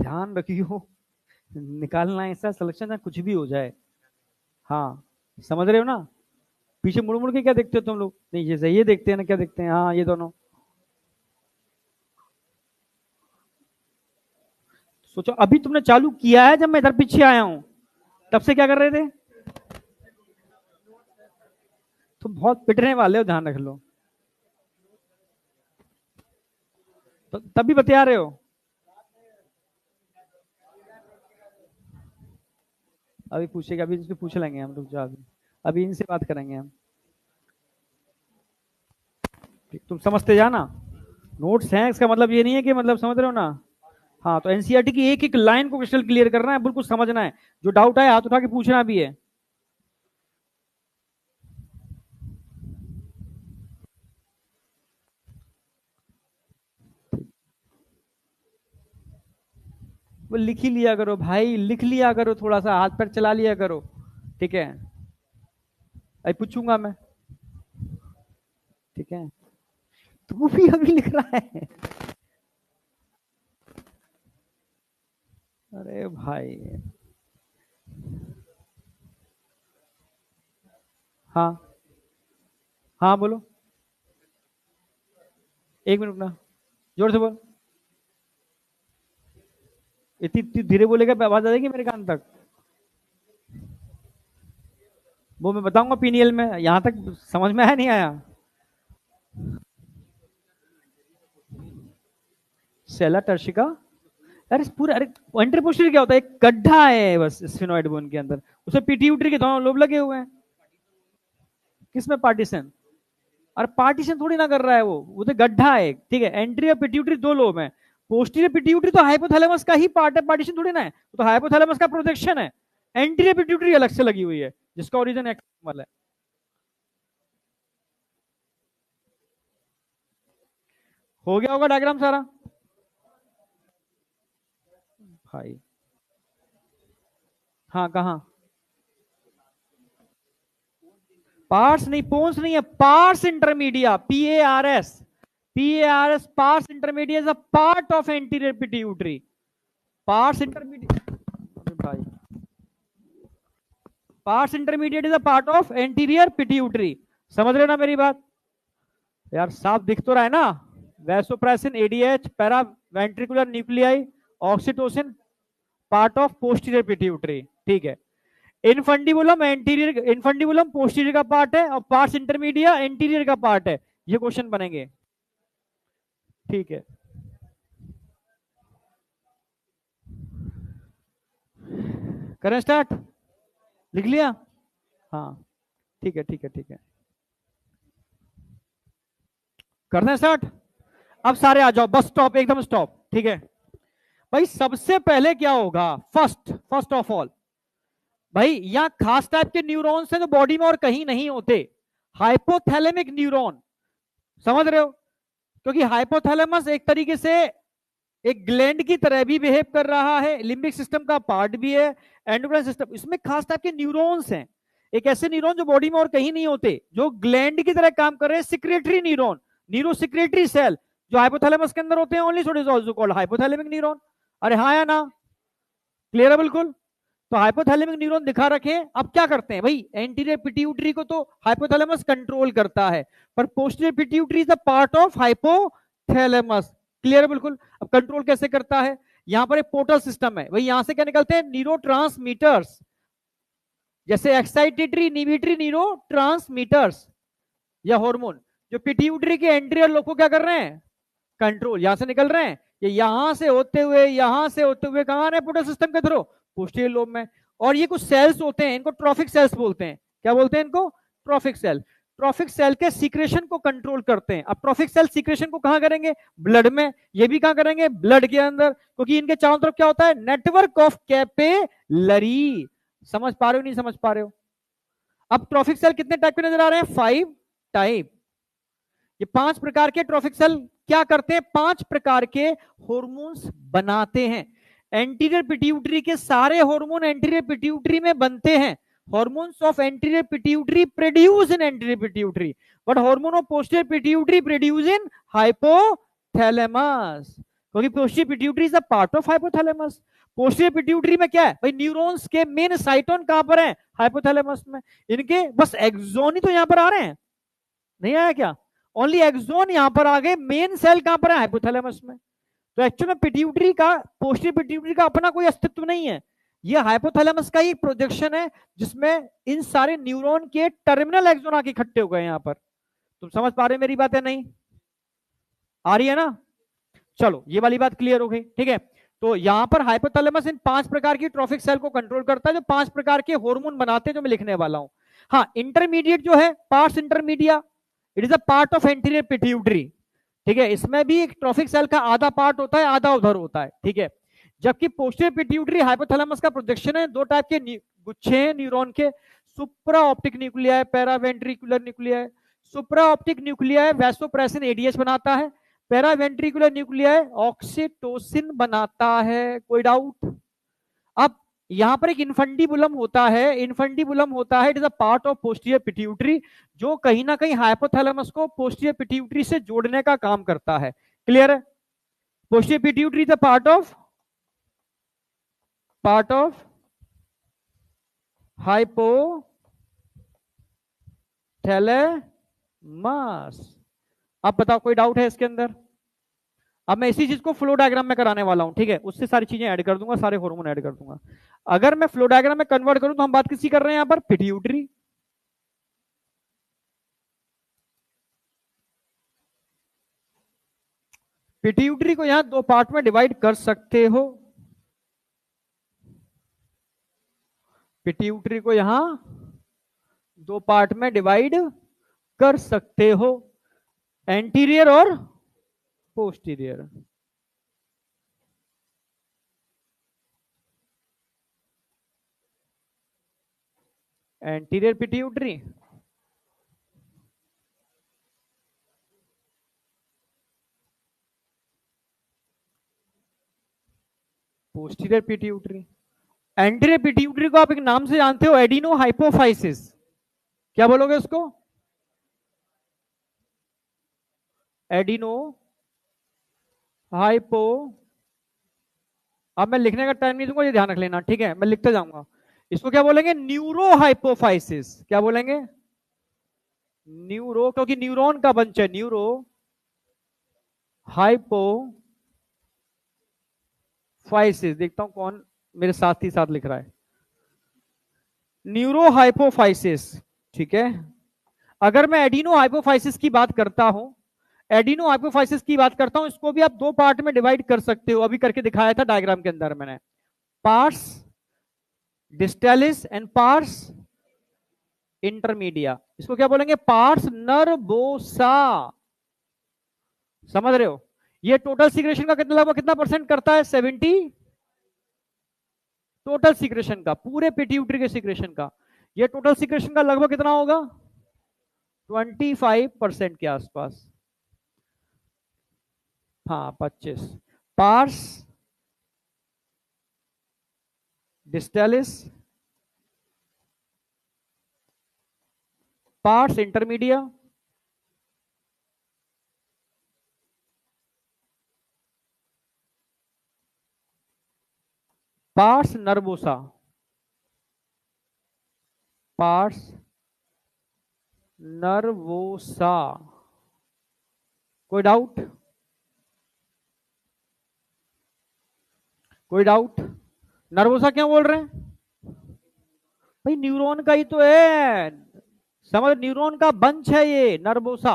ध्यान रखियो, निकालना ऐसा सिलेक्शन ना कुछ भी हो जाए। हाँ, समझ रहे हो ना? पीछे मुड़ मुड़ के क्या देखते हो तुम लोग? नहीं जैसे ये देखते हैं ना, क्या देखते हैं? हाँ, ये दोनों। सोचो अभी तुमने चालू किया है, जब मैं इधर पीछे आया हूं तब से क्या कर रहे थे? तुम बहुत पिटने वाले हो, ध्यान रख लो। तो तभी बता रहे हो। अभी पूछेगा, अभी इससे पूछ लेंगे हम, रुक जाओ अभी, अभी इनसे बात करेंगे हम। तुम समझते जाना, नोट्स हैं इसका मतलब ये नहीं है कि मतलब, समझ रहे हो ना। हाँ, तो एनसीईआरटी की एक एक लाइन को क्रिस्टल क्लियर करना है, बिल्कुल समझना है, जो डाउट आए हाथ उठा के पूछना भी है। वो लिख ही लिया करो भाई, लिख लिया करो, थोड़ा सा हाथ पैर चला लिया करो, ठीक है। अभी पूछूंगा मैं, ठीक है। तू भी अभी लिख रहा है? अरे भाई। हाँ हाँ बोलो। एक मिनट ना, जोर से बोल। इतनी इतनी धीरे बोलेगा आवाज आ जाएगी मेरे कान तक। वो मैं बताऊंगा पीनीएल में, यहां तक समझ में आया नहीं आया? सेला टर्शिका। अरे पूरा, अरे इंटरपोस्टर क्या होता है? एक गड्ढा है बस स्फेनॉइड बोन के अंदर, उसे पीट्यूटरी के दोनों लोब लगे हुए हैं। किसमें पार्टीशन? और पार्टीशन थोड़ी ना कर रहा है वो तो गड्ढा है, ठीक है। एंटीरियर पिट्यूटरी दो लोब है, पोस्टीरियर पिट्यूटरी तो हाइपोथैलेमस का ही पार्ट है, पार्टीशन थोड़ी ना है, वो तो हाइपोथैलेमस का प्रोजेक्शन है। एंटीरियर पिट्यूटरी अलग से लगी हुई है, जिसका ओरिजिन एक्सटर्नल है। हो गया होगा डायग्राम सारा भाई? हाँ कहाँ? पार्ट्स नहीं, पोन्स नहीं है, pars intermedia, PARS, PARS, pars intermedia is a part of anterior pituitary. Pars intermediate भाई, pars intermediate is a part of anterior pituitary. समझ रहे हो ना मेरी बात? यार साफ दिख तो रहा है ना? Vasopressin, ADH, para ventricular nuclei, oxytocin, part of posterior pituitary, ठीक है। इनफंडिबुलम एंटीरियर, इनफंडिबुलम पोस्टीरियर का पार्ट है, और पार्ट्स इंटरमीडिया एंटीरियर का पार्ट है। ये क्वेश्चन बनेंगे, ठीक है। करें स्टार्ट? लिख लिया? हाँ, ठीक है ठीक है ठीक है, करते हैं स्टार्ट। अब सारे आ जाओ, बस स्टॉप, एकदम स्टॉप, ठीक है। भाई सबसे पहले क्या होगा, फर्स्ट फर्स्ट ऑफ ऑल, भाई यहाँ खास टाइप के न्यूरॉन्स हैं जो बॉडी में और कहीं नहीं होते, हाइपोथैलेमिक न्यूरॉन। समझ रहे हो? क्योंकि हाइपोथैलेमस एक तरीके से एक ग्लैंड की तरह भी बिहेव कर रहा है, लिम्बिक सिस्टम का पार्ट भी है, एंडोक्राइन सिस्टम, इसमें खास टाइप के न्यूरॉन्स हैं। एक ऐसे न्यूरॉन जो बॉडी में और कहीं नहीं होते, जो ग्लैंड की तरह काम कर रहे हैं, secretory neuron, neuro secretory cell, जो हाइपोथैलेमस के अंदर होते हैं only, so it is also called hypothalamic neuron. अरे हाँ या ना? क्लियर है बिल्कुल? तो हाइपोथैलेमिक न्यूरॉन दिखा रखे हैं। अब क्या करते हैं भाई, एंटीरियर पिट्यूटरी को तो हाइपोथैलेमस कंट्रोल करता है, पर posterior pituitary is a part of hypothalamus. Clear है बिल्कुल? अब कंट्रोल कैसे करता है? यहां पर एक पोर्टल सिस्टम है भाई, यहां से क्या निकलते हैं, न्यूरो, जैसे एक्साइटेटरी इनहिबिटरी न्यूरो या हार्मोन, जो पिट्यूटरी के एंटीरियर लोग को क्या कर रहे हैं, कंट्रोल, यहां से निकल रहे हैं, ये यहां से होते हुए, यहां से होते हुए कहां आ रहे हैं, पोर्टल सिस्टम के थ्रू पोस्टीरियर लोब में। और ये कुछ सेल्स होते हैं, इनको ट्रॉफिक सेल्स बोलते हैं। क्या बोलते हैं इनको? Trophic cell. ट्रॉफिक सेल के सीक्रेशन को कंट्रोल करते हैं। अब ट्रॉफिक सेल सीक्रेशन को कहां करेंगे, ब्लड में। ये भी कहां करेंगे, ब्लड के अंदर, क्योंकि इनके चारों तरफ क्या होता है, नेटवर्क ऑफ कैपिलरी। समझ पा रहे हो नहीं समझ पा रहे हो? अब ट्रॉफिक सेल कितने टाइप के नजर आ रहे हैं, 5 टाइप। ये 5 प्रकार के ट्रॉफिक सेल क्या करते हैं, 5 प्रकार के हॉर्मोन्स बनाते हैं। एंटीरियर पिट्यूटरी के सारे हार्मोन एंटीरियर पिट्यूटरी में बनते हैं। Hormones of anterior pituitary produce in anterior pituitary, but hormone of posterior pituitary produce in hypothalamus, क्योंकि posterior pituitary is a part of hypothalamus. Posterior pituitary में क्या है भाई, न्यूरॉन्स के मेन साइटोन कहां पर है, हाइपोथैलेमस में। इनके बस एक्सोन ही तो यहां पर आ रहे हैं, नहीं आया क्या? ओनली एक्सोन यहां पर आ गए, मेन सेल कहां पर है, हाइपोथैलेमस में। तो एक्चुअल में पिट्यूटरी का, पोस्टीरियर पिट्यूटरी का अपना कोई अस्तित्व नहीं है, ये हाइपोथैलेमस का ही प्रोजेक्शन है, जिसमें इन सारे न्यूरॉन के टर्मिनल एक्सोन आके इकट्ठे हो गए यहां पर। तुम समझ पा रहे हो मेरी बात है नहीं? आ रही है ना? चलो ये वाली बात क्लियर हो गई, ठीक है। तो यहां पर हाइपोथैलेमस इन 5 प्रकार की ट्रॉफिक सेल को कंट्रोल करता है, जो 5 प्रकार के हार्मोन बनाते हैं, जो मैं लिखने वाला हूं। हाँ, इंटरमीडिएट जो है pars intermedia, it is a part of anterior pituitary. ठीक है, इसमें भी एक ट्रॉफिक सेल का आधा पार्ट होता है, आधा उधर होता है। ठीक है, जबकि पोस्टीरियर पिट्यूटरी हाइपोथैलेमस का प्रोजेक्शन है। दो टाइप के गुच्छे हैं न्यूरॉन के, सुप्रा ऑप्टिक न्यूक्लियाई, पैरावेंट्रिकुलर न्यूक्लियाई। सुप्रा ऑप्टिक न्यूक्लियाई वैसोप्रेसिन एडीएच बनाता है, पैरावेंट्रिकुलर न्यूक्लियाई ऑक्सीटोसिन बनाता है। कोई डाउट? अब यहां पर एक इन्फंडिबुलम होता है, इन्फंडिबुलम होता है, it is a part of posterior pituitary, जो कहीं ना कहीं हाइपोथैलेमस को पोस्टीरियर पिट्यूटरी से जोड़ने का काम करता है। क्लियर है? Posterior pituitary is a part of hypothalamus. अब बताओ, कोई डाउट है इसके अंदर? अब मैं इसी चीज को फ्लो डायग्राम में कराने वाला हूं। ठीक है, उससे सारी चीजें ऐड कर दूंगा, सारे हार्मोन ऐड कर दूंगा। अगर मैं फ्लो डायग्राम में कन्वर्ट करूं तो हम बात किसकी कर रहे हैं यहां पर? पिट्यूटरी। पिट्यूटरी को यहां दो पार्ट में डिवाइड कर सकते हो। पिट्यूटरी को यहां दो पार्ट में डिवाइड कर सकते हो, एंटीरियर और posterior. Anterior pituitary, posterior pituitary. Anterior pituitary को आप एक नाम से जानते हो, एडिनो हाइपोफाइसिस। क्या बोलोगे उसको? Adeno hypo. अब मैं लिखने का टाइम नहीं दूंगा, ये ध्यान रख लेना। ठीक है, मैं लिखते जाऊंगा। इसको क्या बोलेंगे? Neuro hypophysis. क्या बोलेंगे? न्यूरो, क्योंकि न्यूरॉन का बंच है। Neuro hypophysis. देखता हूं कौन मेरे साथ ही साथ लिख रहा है। Neuro hypophysis. ठीक है, अगर मैं एडिनो हाइपोफाइसिस की बात करता हूं, एडिनो हाइपोफाइसिस की बात करता हूं, इसको भी आप दो पार्ट में डिवाइड कर सकते हो। अभी करके दिखाया था डायग्राम के अंदर मैंने। Pars distalis and pars intermedia. इसको क्या बोलेंगे? Pars nervosa. समझ रहे हो? ये टोटल सीक्रेशन का कितना, लगभग कितना परसेंट करता है? 70। टोटल सीक्रेशन का, पूरे पिट्यूटरी के सीक्रेशन का, ये टोटल सीक्रेशन का लगभग कितना होगा? 25% के आसपास। हाँ, 25। Pars distalis, pars intermedia, pars nervosa. Pars nervosa. कोई डाउट? कोई डाउट? नर्वोसा क्यों बोल रहे हैं भाई? न्यूरॉन का ही तो है। समझ, न्यूरॉन का बंच है ये नर्वोसा।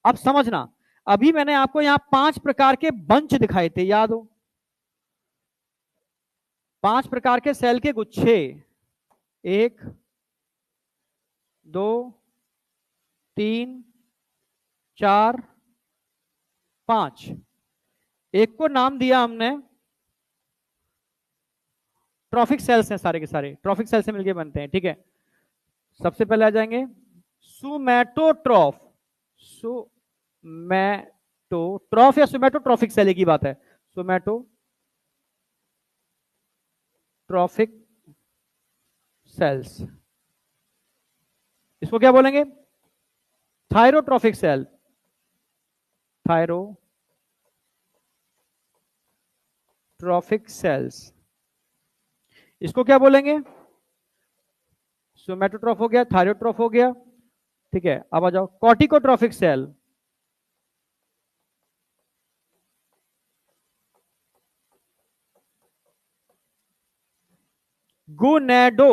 अब समझना, अभी मैंने आपको यहां 5 प्रकार के बंच दिखाए थे, याद हो? 5 प्रकार के सेल के गुच्छे। 1 2 3 4 5। एक को नाम दिया हमने ट्रॉफिक सेल्स हैं, सारे के सारे ट्रॉफिक सेल से मिलकर बनते हैं। ठीक है, सबसे पहले आ जाएंगे सुमेटोट्रॉफ। सुमेटोट्रॉफ या सुमेटोट्रॉफिक सेल की बात है। सुमेटोट्रॉफिक सेल्स, इसको क्या बोलेंगे? थायरोट्रॉफिक सेल। थायरोट्रॉफिक सेल्स, इसको क्या बोलेंगे? सोमेटोट्रॉफ हो गया, थायरोट्रॉफ हो गया। ठीक है, अब आ जाओ कॉर्टिकोट्रॉफिक सेल। गोनेडो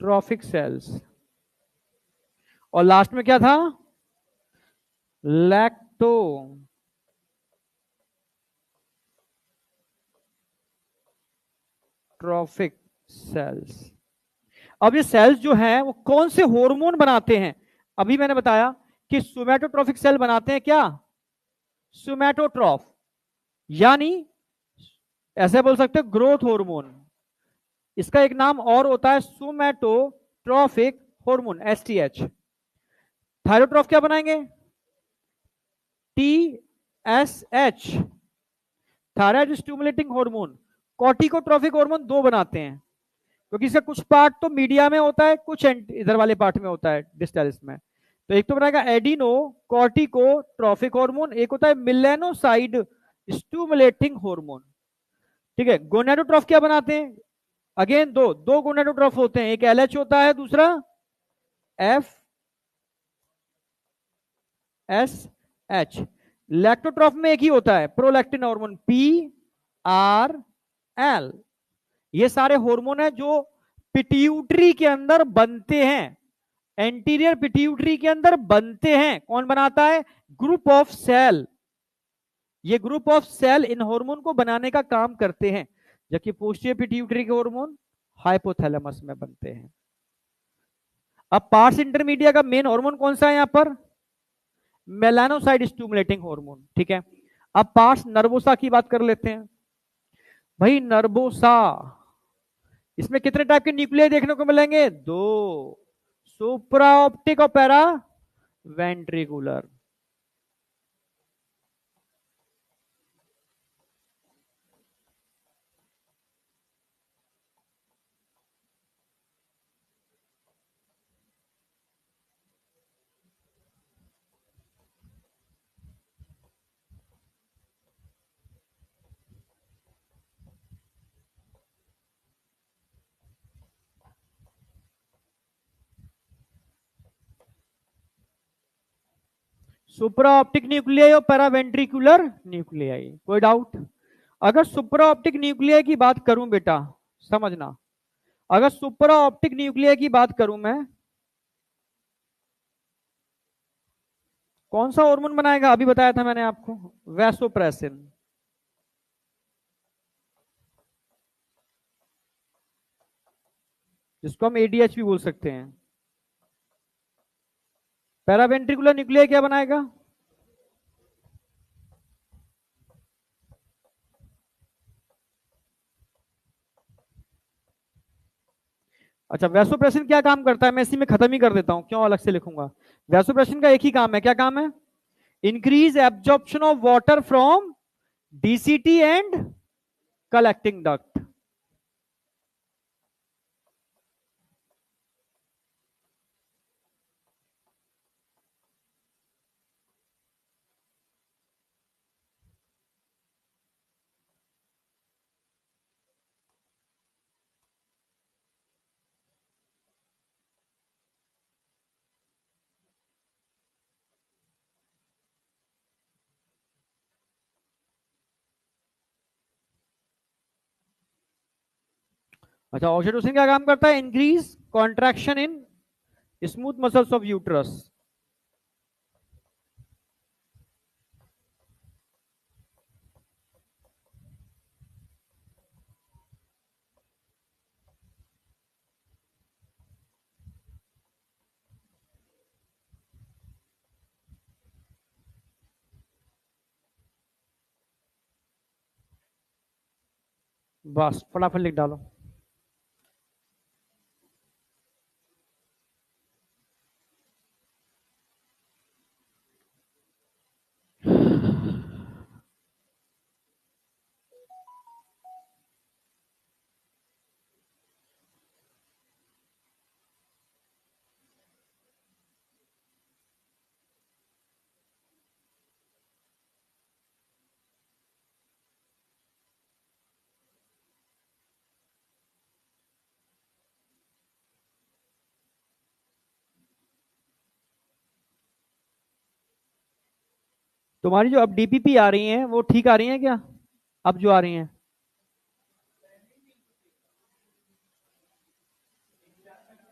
traffic cells. और लास्ट में क्या था? Lactotrophic cells. अब ये सेल्स जो हैं वो कौन से हार्मोन बनाते हैं? अभी मैंने बताया कि सोमैटोट्रॉफिक सेल बनाते हैं क्या? सोमैटोट्रॉफ, यानी ऐसे बोल सकते हो ग्रोथ हार्मोन। इसका एक नाम और होता है सोमैटोट्रॉफिक हार्मोन, एसटीएच। थायरोट्रॉफ क्या बनाएंगे? T S H, thyroid stimulating hormone. Corticotrophic hormone दो बनाते हैं, क्योंकि इसका कुछ पार्ट तो मीडिया में होता है, कुछ इधर वाले पार्ट में होता है, डिस्टेलिस में। तो एक तो बनाएगा एडिनो कॉर्टिकोट्रॉफिक हार्मोन, एक होता है मिलेनोसाइड स्टिमुलेटिंग हार्मोन। ठीक है। गोनेडोट्रॉफ क्या बनाते हैं? अगेन दो दो गोनेडोट्रॉफ होते हैं, एक एलएच होता है, दूसरा एफ एस एच। लैक्टोट्रॉफ में एक ही होता है, prolactin hormone, P R L. ये सारे हार्मोन है जो पिट्यूटरी के अंदर बनते हैं, एंटीरियर पिट्यूटरी के अंदर बनते हैं। कौन बनाता है? Group of cell. ये ग्रुप ऑफ सेल इन हार्मोन को बनाने का काम करते हैं, जबकि पोस्टीरियर पिट्यूटरी के हार्मोन हाइपोथैलेमस में बनते हैं। अब पार्स इंटरमीडिया का मेन हार्मोन कौन सा है यहां पर? Melanocyte stimulating hormone. ठीक है। अब पार्स नर्वोसा की बात कर लेते हैं। भाई नर्वोसा, इसमें कितने टाइप के न्यूक्लियाई देखने को मिलेंगे? दो, सुप्रा ऑप्टिक और पैरा वेंट्रिकुलर। सुप्रा ऑप्टिक न्यूक्लियाई और पैरावेंट्रिकुलर न्यूक्लियाई, कोई डाउट? अगर सुप्रा ऑप्टिक न्यूक्लियाई की बात करूं बेटा, समझना, अगर सुप्रा ऑप्टिक न्यूक्लियाई की बात करूं मैं, कौन सा हार्मोन बनाएगा? अभी बताया था मैंने आपको, वैसोप्रेसिन। जिसको हम एडीएच भी बोल सकते हैं। पैरावेंट्रिकुलर न्यूक्लियाई क्या बनाएगा? अच्छा, वैसोप्रेसिन क्या काम करता है? मैं इसी में खत्म ही कर देता हूं, क्यों अलग से लिखूंगा। वैसोप्रेसिन का एक ही काम है, क्या काम है? Increase absorption of water from DCT and collecting duct. अच्छा, ऑक्सीटोसिन क्या काम करता है? Increase contraction in smooth muscles of uterus. बस फटाफट लिख डालो। तुम्हारी जो अब डीपीपी आ रही है वो ठीक आ रही है क्या? अब जो आ रही है,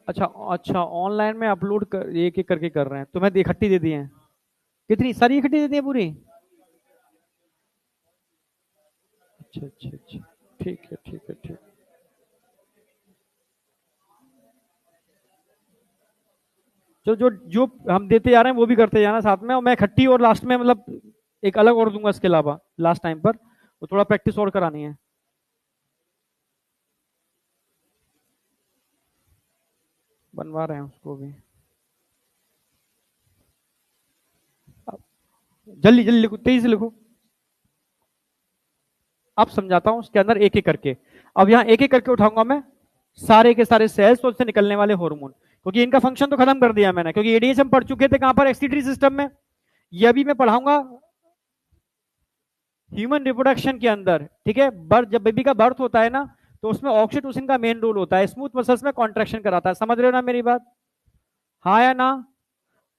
अच्छा अच्छा, ऑनलाइन में अपलोड कर एक एक करके कर रहे हैं, तो मैं इकट्ठी दे दिए हैं। कितनी सारी इकट्ठी दे दी है पूरी? अच्छा अच्छा अच्छा, ठीक है ठीक है ठीक। जो जो जो हम देते जा रहे हैं वो भी करते जाना साथ में, और मैं इकट्ठी और लास्ट में मतलब एक अलग और दूंगा इसके अलावा लास्ट टाइम पर, वो थोड़ा प्रैक्टिस और करानी है। बनवा रहे हैं उसको भी। अब जल्दी जल्दी लिखो, तेजी से लिखो। अब समझाता हूँ उसके अंदर एक एक करके। अब यहाँ एक एक करके उठाऊंगा मैं सारे के सारे सेल्स और उससे निकलने वाले हार्मोन, क्योंकि इनका फंक्शन तो खत्म कर दिया मैंने, क्योंकि एडीएस हम पढ़ चुके थे कहां पर, एक्सक्रीटरी सिस्टम में। ये अभी मैं पढ़ाऊंगा ह्यूमन रिप्रोडक्शन के अंदर, ठीक है। बर्थ, जब बेबी का बर्थ होता है ना, तो उसमें ऑक्सीटोसिन का मेन रोल होता है, स्मूथ मसल्स में कॉन्ट्रैक्शन कराता है, समझ रहे हो ना मेरी बात? हाँ या ना?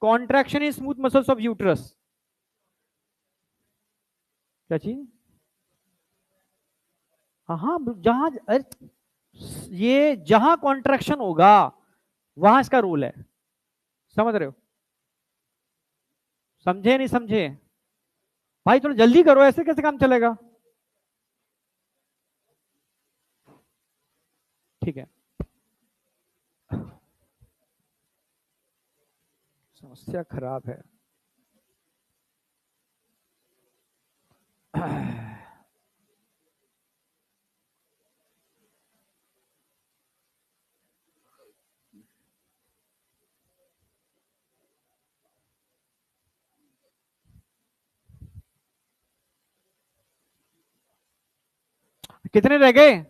Contraction in smooth muscles of uterus. क्या चीज? हाँ हाँ, जहां ये जहां कॉन्ट्रैक्शन होगा वहां इसका रोल है, समझ रहे हो? समझे नहीं समझे? भाई थोड़ा जल्दी करो, ऐसे कैसे काम चलेगा? ठीक है। समस्या खराब है। कितने रह गए?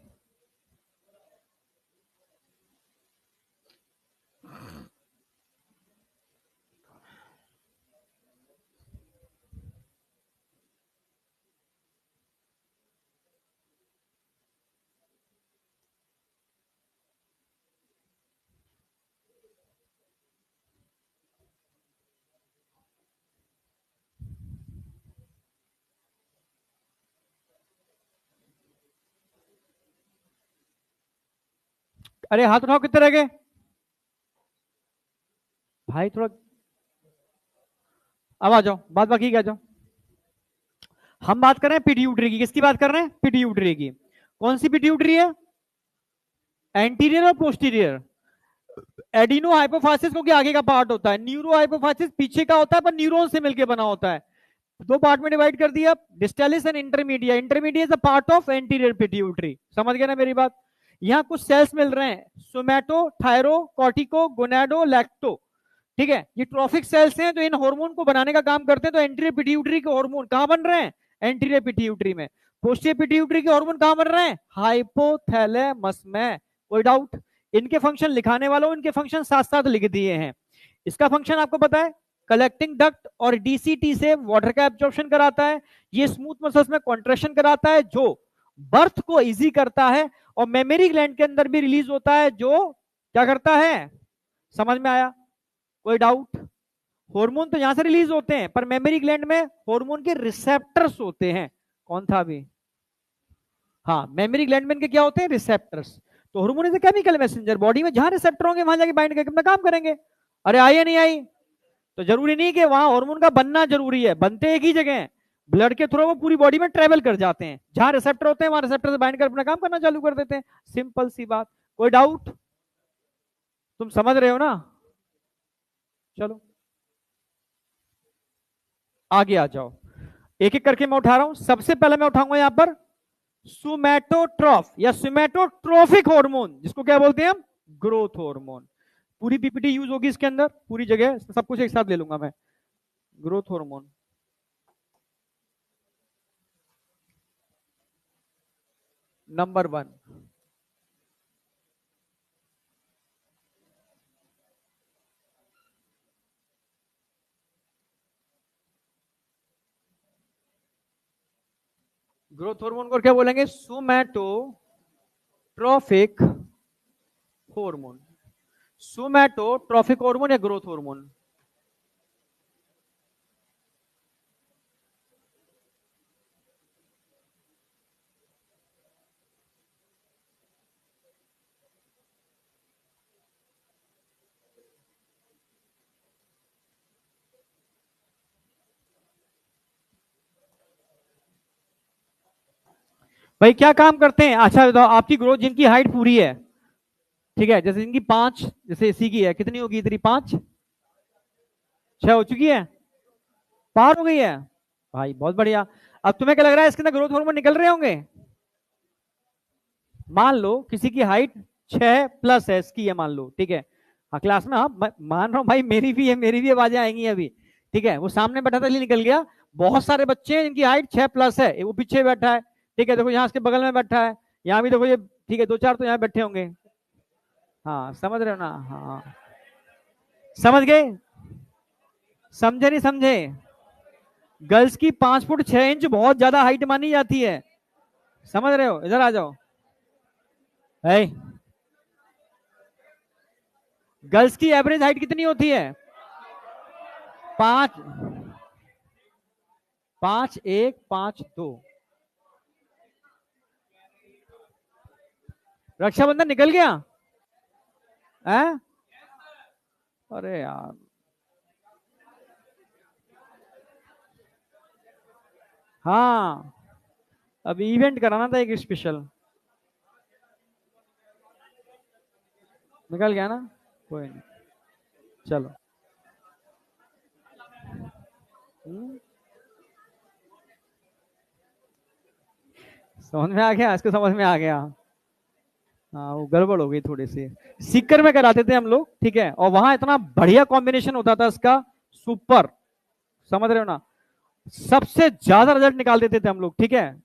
अरे हाथ उठाओ, कितने रह गए? भाई थोड़ा, अब आ जाओ, बात बाकी क्या, जाओ। हम बात कर रहे हैं पिट्यूटरी की, किसकी बात कर रहे हैं? पिट्यूटरी की। कौन सी पिट्यूटरी है? एंटीरियर और पोस्टीरियर? एडिनो हाइपोफाइसिस को आगे का पार्ट होता है, न्यूरो हाइपोफाइसिस पीछे का होता है, पर न्यूरॉन से मिलकर बना होता है। दो पार्ट में डिवाइड कर दिया, distalis and intermedia. Intermedia is a part of anterior pituitary, समझ गए ना मेरी बात? यहाँ कुछ सेल्स मिल रहे हैं, सोमैटो, थायरो, कॉर्टिको, गोनाडो, लैक्टो, ठीक है। ये ट्रॉफिक सेल्स हैं, तो इन हार्मोन को बनाने का काम करते हैं। तो एंटीरियर पिट्यूटरी के हार्मोन कहां बन रहे हैं? एंटीरियर पिट्यूटरी में। पोस्टीरियर पिट्यूटरी के हार्मोन कहां बन रहे हैं? हाइपोथैलेमस में। कोई डाउट? इनके फंक्शन लिखाने वालों, इनके फंक्शन साथ साथ लिख दिए हैं। इसका फंक्शन आपको पता है, कलेक्टिंग डक्ट और डीसीटी से वाटर का एब्जॉर्प्शन कराता है। ये स्मूथ मसल्स में कॉन्ट्रेक्शन कराता है, जो बर्थ को इजी करता है। और मेमोरी ग्लैंड के अंदर भी रिलीज होता है, जो क्या करता है? समझ में आया? कोई डाउट? हार्मोन तो यहां से रिलीज होते हैं, पर मेमोरी ग्लैंड में हार्मोन के रिसेप्टर्स होते हैं। कौन था अभी? हाँ, मेमोरी ग्लैंड में इनके क्या होते हैं? रिसेप्टर्स। तो hormone is a chemical messenger, body में जहां रिसेप्टर होंगे वहां जाके बाइंड करके अपना काम करेंगे। अरे आई या नहीं आई? तो जरूरी नहीं कि वहां हार्मोन का बनना जरूरी है, बनते एक ही जगह हैं। ब्लड के थ्रू वो पूरी बॉडी में ट्रेवल कर जाते हैं, जहां रिसेप्टर होते हैं वहां रिसेप्टर से बाइंड कर अपना काम करना चालू कर देते हैं। सिंपल सी बात। कोई डाउट? तुम समझ रहे हो ना? चलो आगे आ जाओ। एक एक करके मैं उठा रहा हूं। सबसे पहले मैं उठाऊंगा यहां पर सुमेटोट्रॉफ या सुमेटोट्रोफिक हार्मोन, जिसको क्या बोलते हैं हम? Growth hormone. पूरी पीपीटी यूज होगी इसके अंदर, पूरी जगह सब कुछ एक साथ ले लूंगा मैं। Growth hormone number one. Growth hormone को क्या बोलेंगे? सोमैटोट्रोफिक हार्मोन। सोमैटोट्रोफिक हार्मोन या ग्रोथ हार्मोन। भाई क्या काम करते हैं? अच्छा बताओ, आपकी ग्रोथ जिनकी हाइट पूरी है, ठीक है, जैसे इनकी 5, जैसे इसी की है, कितनी होगी तेरी? 5, 6 हो चुकी है, पार हो गई है भाई, बहुत बढ़िया। अब तुम्हें क्या लग रहा है इसके अंदर ग्रोथ हार्मोन निकल रहे होंगे? मान लो किसी की हाइट 6+ है, इसकी है मान लो, ठीक है। हाँ क्लास में, हाँ मान रहा हूँ भाई, मेरी भी है, मेरी भी आवाजें आएंगी अभी, ठीक है। वो सामने बैठा था इसलिए निकल गया। बहुत सारे बच्चे हैं जिनकी हाइट 6+ है, वो पीछे बैठा है, ठीक है, देखो यहाँ इसके बगल में बैठा है, यहाँ भी देखो ये, ठीक है, 2-4 तो यहाँ बैठे होंगे। हाँ समझ रहे हो ना? हाँ समझ गए? समझे नहीं समझे? गर्ल्स की 5 फुट 6 इंच बहुत ज्यादा हाइट मानी जाती है, समझ रहे हो? इधर आ जाओ। है, गर्ल्स की एवरेज हाइट कितनी होती है? 5, 5'1", 5'2". रक्षाबंधन निकल गया है? अरे यार, हाँ अब इवेंट कराना था एक स्पेशल, निकल गया ना, कोई नहीं, चलो। हम्म, समझ में आ गया, इसको समझ में आ गया। हाँ वो गड़बड़ हो गई थोड़ी सी। सीकर में कराते थे हम लोग, ठीक है, और वहां इतना बढ़िया कॉम्बिनेशन होता था इसका, सुपर, समझ रहे हो ना? सबसे ज्यादा रिजल्ट निकाल देते थे हम लोग, ठीक है।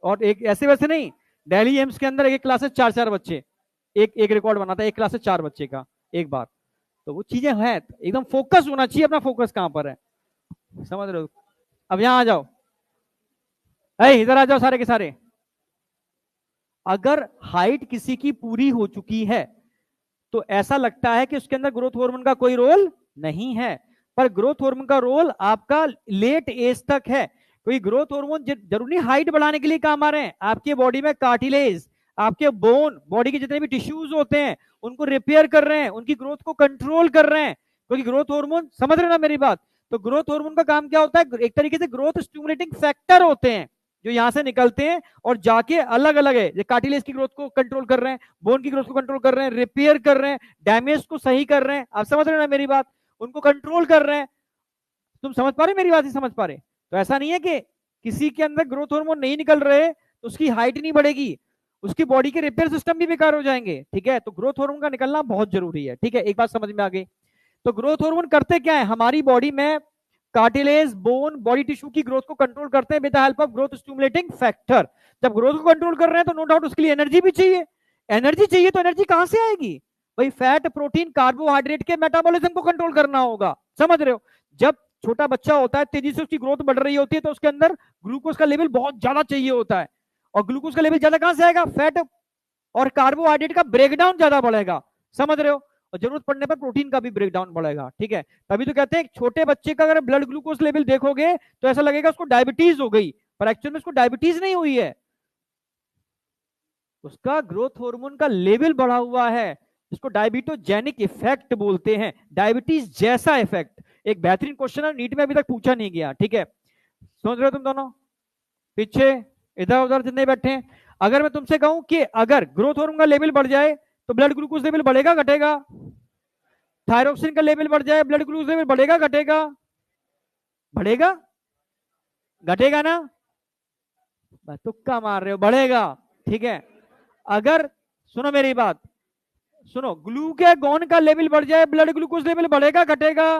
और एक ऐसे वैसे नहीं, दिल्ली एम्स के अंदर एक क्लास से 4-4 बच्चे, एक एक रिकॉर्ड बनाता है, एक क्लास से 4 बच्चे का एक बार। तो वो चीजें हैं, एकदम फोकस होना चाहिए, अपना फोकस कहां पर है, समझ रहे हो? अब यहां आ जाओ, इधर आ जाओ सारे के सारे। अगर हाइट किसी की पूरी हो चुकी है तो ऐसा लगता है कि उसके अंदर ग्रोथ हार्मोन का कोई रोल नहीं है, पर ग्रोथ हार्मोन का रोल आपका लेट एज तक है। कोई ग्रोथ हार्मोन जरूरी हाइट बढ़ाने के लिए काम आ रहे हैं, आपके बॉडी में कार्टिलेज, आपके बोन, बॉडी के जितने भी टिश्यूज होते हैं उनको रिपेयर कर रहे हैं, उनकी ग्रोथ को कंट्रोल कर रहे हैं, क्योंकि ग्रोथ हार्मोन, समझ रहे हो ना मेरी बात? तो ग्रोथ हार्मोन का काम क्या होता है? एक तरीके से ग्रोथ स्टिमुलेटिंग फैक्टर होते हैं जो यहां से निकलते हैं और जाके अलग अलग है, कार्टिलेज की ग्रोथ को कंट्रोल कर रहे हैं, बोन की ग्रोथ को कंट्रोल कर रहे हैं, रिपेयर कर रहे हैं, डैमेज को सही कर रहे हैं। आप समझ रहे हो ना मेरी बात? उनको कंट्रोल कर रहे हैं। तुम समझ पा रहे मेरी बात? ही समझ पा रहे? तो ऐसा नहीं है कि किसी के अंदर ग्रोथ हार्मोन नहीं निकल रहे तो उसकी हाइट नहीं बढ़ेगी, उसकी बॉडी के रिपेयर सिस्टम भी बेकार हो जाएंगे, ठीक है। तो ग्रोथ हार्मोन का निकलना बहुत जरूरी है, ठीक है, एक बात समझ में आ गई। तो ग्रोथ हार्मोन करते क्या है हमारी बॉडी में? कार्टिलेज, बोन, बॉडी टिश्यू की ग्रोथ को कंट्रोल करते हैं with the help of growth stimulating factor. जब ग्रोथ को कंट्रोल कर रहे हैं तो नो डाउट उसके लिए एनर्जी भी चाहिए। एनर्जी चाहिए तो एनर्जी कहां से आएगी? भाई फैट, प्रोटीन, कार्बोहाइड्रेट के मेटाबॉलिज्म को कंट्रोल करना होगा, समझ रहे हो? जब छोटा बच्चा होता है, तेजी से उसकी ग्रोथ बढ़ रही होती है, तो उसके अंदर ग्लूकोज का लेवल बहुत ज्यादा चाहिए होता है, और ग्लूकोज का लेवल ज्यादा कहां से आएगा? फैट और कार्बोहाइड्रेट का ब्रेकडाउन ज्यादा बढ़ेगा, समझ रहे हो? और जरूरत पड़ने पर प्रोटीन का भी ब्रेकडाउन बढ़ेगा, ठीक है। तभी तो कहते हैं छोटे बच्चे का अगर ब्लड ग्लूकोज लेवल देखोगे तो ऐसा लगेगा उसको डायबिटीज हो गई, पर एक्चुअल में उसको डायबिटीज नहीं हुई है, उसका ग्रोथ हार्मोन का लेवल बढ़ा हुआ है। इसको डायबिटोजेनिक इफेक्ट बोलते हैं, डायबिटीज जैसा इफेक्ट। एक बेहतरीन क्वेश्चन है, नीट में अभी तक पूछा नहीं गया, ठीक है। सोच रहे हो तुम दोनों पीछे, इधर उधर जितने बैठे हैं? अगर मैं तुमसे कहूं कि अगर ग्रोथ हार्मोन का लेवल बढ़ जाए तो ब्लड ग्लूकोज लेवल बढ़ेगा घटेगा? थायरोक्सिन का लेवल बढ़ जाए, ब्लड ग्लूकोज लेवल बढ़ेगा घटेगा? बढ़ेगा, घटेगा ना? तुक्का मार रहे हो, बढ़ेगा, ठीक है। अगर, सुनो मेरी बात, सुनो, ग्लूकागॉन का लेवल बढ़ जाए, ब्लड ग्लूकोज लेवल बढ़ेगा घटेगा?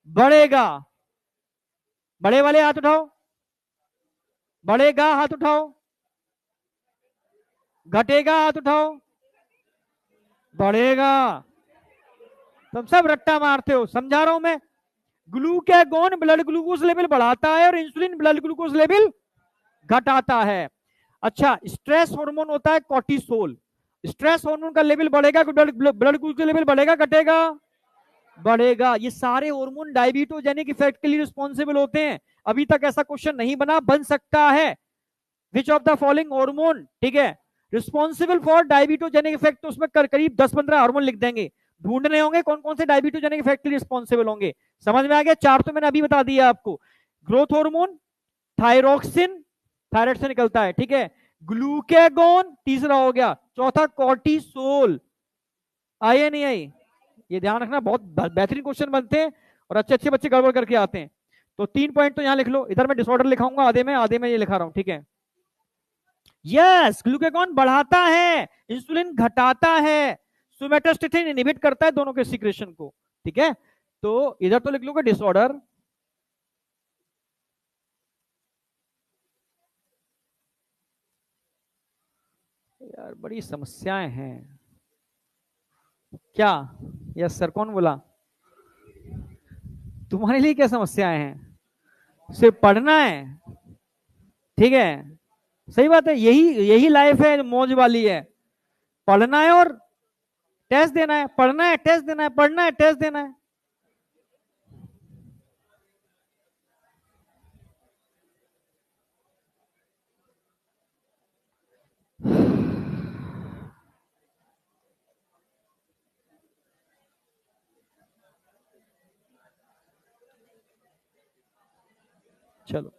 बढ़ेगा। बड़े वाले हाथ उठाओ, बढ़ेगा हाथ उठाओ, घटेगा हाथ उठाओ, बढ़ेगा। तुम सब रट्टा मारते हो, समझा रहा हूं मैं। ग्लूकागॉन ब्लड ग्लूकोज लेवल बढ़ाता है और इंसुलिन ब्लड ग्लूकोज लेवल घटाता है। अच्छा, स्ट्रेस हार्मोन होता है कॉर्टिसोल, स्ट्रेस हार्मोन का लेवल बढ़ेगा, ब्लड ग्लूकोज लेवल बढ़ेगा घटेगा? बढ़ेगा। ये सारे हार्मोन डायबिटोजेनिक इफेक्ट के लिए रिस्पॉन्सिबल होते हैं। अभी तक ऐसा क्वेश्चन नहीं बना, बन सकता है। Which of the following hormone, ठीक है, रिस्पॉन्सिबल फॉर डायबिटोजेनिक इफेक्ट, तो उसमें करीब 10-15 हार्मोन लिख देंगे, ढूंढने होंगे कौन कौन से डायबिटोजेनिक इफेक्ट के लिए रिस्पॉन्सिबल होंगे। समझ में आ गया? 4 तो मैंने अभी बता दिया आपको, ग्रोथ हार्मोन, थायरोक्सिन, थायराइड से निकलता है, ठीक है। ग्लूकेगॉन तीसरा हो गया, चौथा कॉर्टिसोल। आई या नहीं आई? ये ध्यान रखना, बहुत बेहतरीन क्वेश्चन बनते हैं और अच्छे अच्छे बच्चे गड़बड़ करके आते हैं। तो 3 पॉइंट तो यहां लिख लो, इधर मैं डिसऑर्डर लिखाऊंगा आधे में ये लिखा रहा हूं, ठीक है। यस, ग्लूकेगॉन बढ़ाता है, इंसुलिन घटाता है, सोमैटोस्टेटिन इनहिबिट करता है दोनों के सीक्रेशन को, ठीक है। तो इधर तो लिख लूंगा डिसऑर्डर, यार बड़ी समस्याएं हैं क्या? यस सर, कौन बोला? तुम्हारे लिए क्या समस्याएं हैं? सिर्फ पढ़ना है, ठीक है। सही बात है, यही यही लाइफ है, मौज वाली है। पढ़ना है और टेस्ट देना है, पढ़ना है टेस्ट देना है, पढ़ना है टेस्ट देना है। चलो,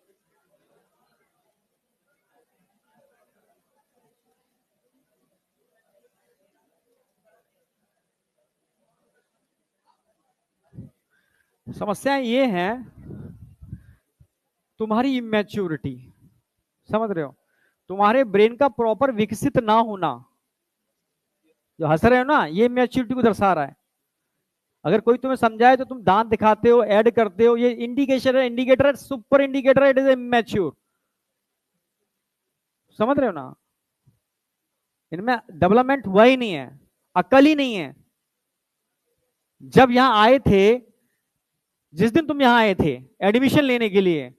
समस्या ये है तुम्हारी इमेच्योरिटी, समझ रहे हो? तुम्हारे ब्रेन का प्रॉपर विकसित ना होना। जो हंस रहे हो ना, ये इमेच्योरिटी को दर्शा रहा है। अगर कोई तुम्हें समझाए तो तुम दांत दिखाते हो, ऐड करते हो, ये इंडिकेशन है, इंडिकेटर है, सुपर इंडिकेटर है, इट इज इमेच्योर। समझ रहे हो ना? इनमें डेवलपमेंट हुआ ही नहीं है, अकल ही नहीं है। जब यहां आए थे, जिस दिन तुम यहां आए थे एडमिशन लेने के लिए,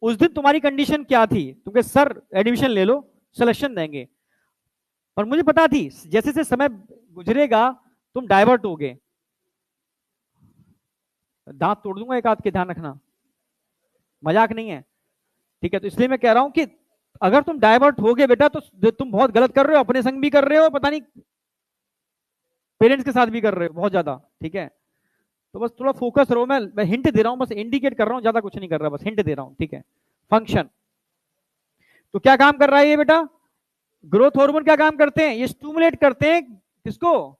उस दिन तुम्हारी कंडीशन क्या थी? तुम सर एडमिशन ले लो, सिलेक्शन देंगे। और मुझे पता थी जैसे जैसे समय गुजरेगा तुम डाइवर्ट होगे। दांत तोड़ दूंगा एक आध के, ध्यान रखना, मजाक नहीं है, ठीक है। तो इसलिए मैं कह रहा हूं कि अगर तुम डाइवर्ट होगे बेटा तो तुम बहुत गलत कर रहे हो, अपने संग भी कर रहे हो, पता नहीं पेरेंट्स के साथ भी कर रहे हो बहुत ज्यादा, ठीक है। तो बस थोड़ा फोकस रहो, मैं हिंट दे रहा हूं, बस इंडिकेट कर रहा हूं, ज्यादा कुछ नहीं कर रहा, बस हिंट दे रहा हूं, ठीक है। फंक्शन तो क्या काम कर रहा है ये बेटा? ग्रोथ हार्मोन क्या काम करते हैं? ये स्टिमुलेट करते हैं किसको?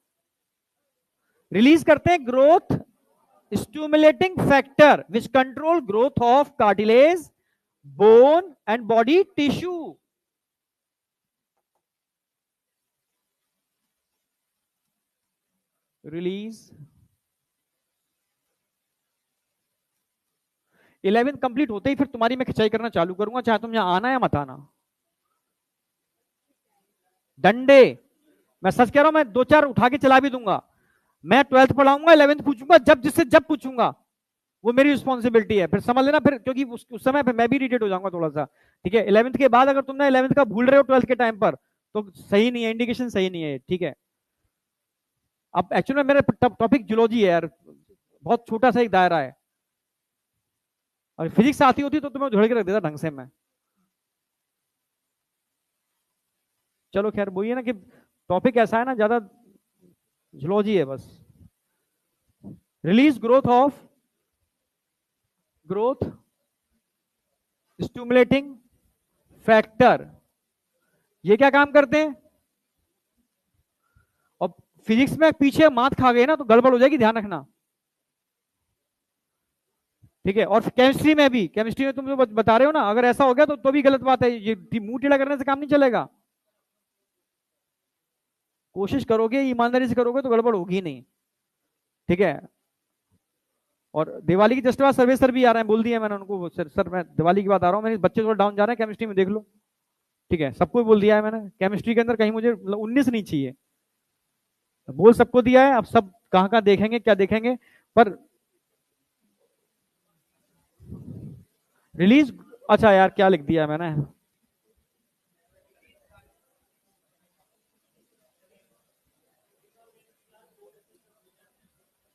रिलीज करते हैं growth stimulating factor which control growth of cartilage, bone and body tissue. Release 11th complete होते ही फिर तुम्हारी मैं खिंचाई करना चालू करूंगा, चाहे तुम यहां आना या मत आना। डंडे, मैं सच कह रहा हूं, मैं दो चार उठा के चला भी दूंगा। मैं 12th पढ़ाऊंगा, 11th पूछूंगा, जब जिससे जब पूछूंगा वो मेरी रिस्पॉन्सिबिलिटी है, फिर समझ लेना फिर, क्योंकि उस समय पे मैं भी इरिटेट हो जाऊंगा थोड़ा सा, ठीक है। 11th के बाद अगर तुमने 11th का भूल रहे हो 12th के टाइम पर, तो सही नहीं है, इंडिकेशन सही नहीं है, ठीक है। अब एक्चुअली मेरा टॉपिक जूलॉजी है यार, बहुत छोटा सा एक दायरा है, और फिजिक्स आती होती तो तुम्हें झोड़ के रख देता ढंग से मैं। चलो खैर, वो ये ना कि टॉपिक ऐसा है ना, ज्यादा जूलॉजी है बस। रिलीज ग्रोथ स्टिमुलेटिंग फैक्टर, ये क्या काम करते हैं? और फिजिक्स में पीछे मात खा गए ना तो गड़बड़ हो जाएगी, ध्यान रखना, ठीक है। और केमिस्ट्री में तुम जो बता रहे हो ना, अगर ऐसा हो गया तो भी गलत बात है, ये मुंह टेढ़ा करने से काम नहीं चलेगा। कोशिश करोगे, ईमानदारी से करोगे तो गड़बड़ होगी नहीं, ठीक है। और दिवाली की जस्ट बाद सर्वे सर भी आ रहे हैं, बोल दिया मैंने उनको, सर मैं दिवाली की बात आ रहा हूँ, मेरे बच्चे थोड़ा डाउन जा रहे हैं केमिस्ट्री में, देख लो, ठीक है। सबको बोल दिया है मैंने, केमिस्ट्री के अंदर कहीं मुझे 19 नहीं चाहिए, बोल सबको दिया है। अब सब कहाँ कहाँ देखेंगे, क्या देखेंगे, पर रिलीज, अच्छा यार क्या लिख दिया मैंने?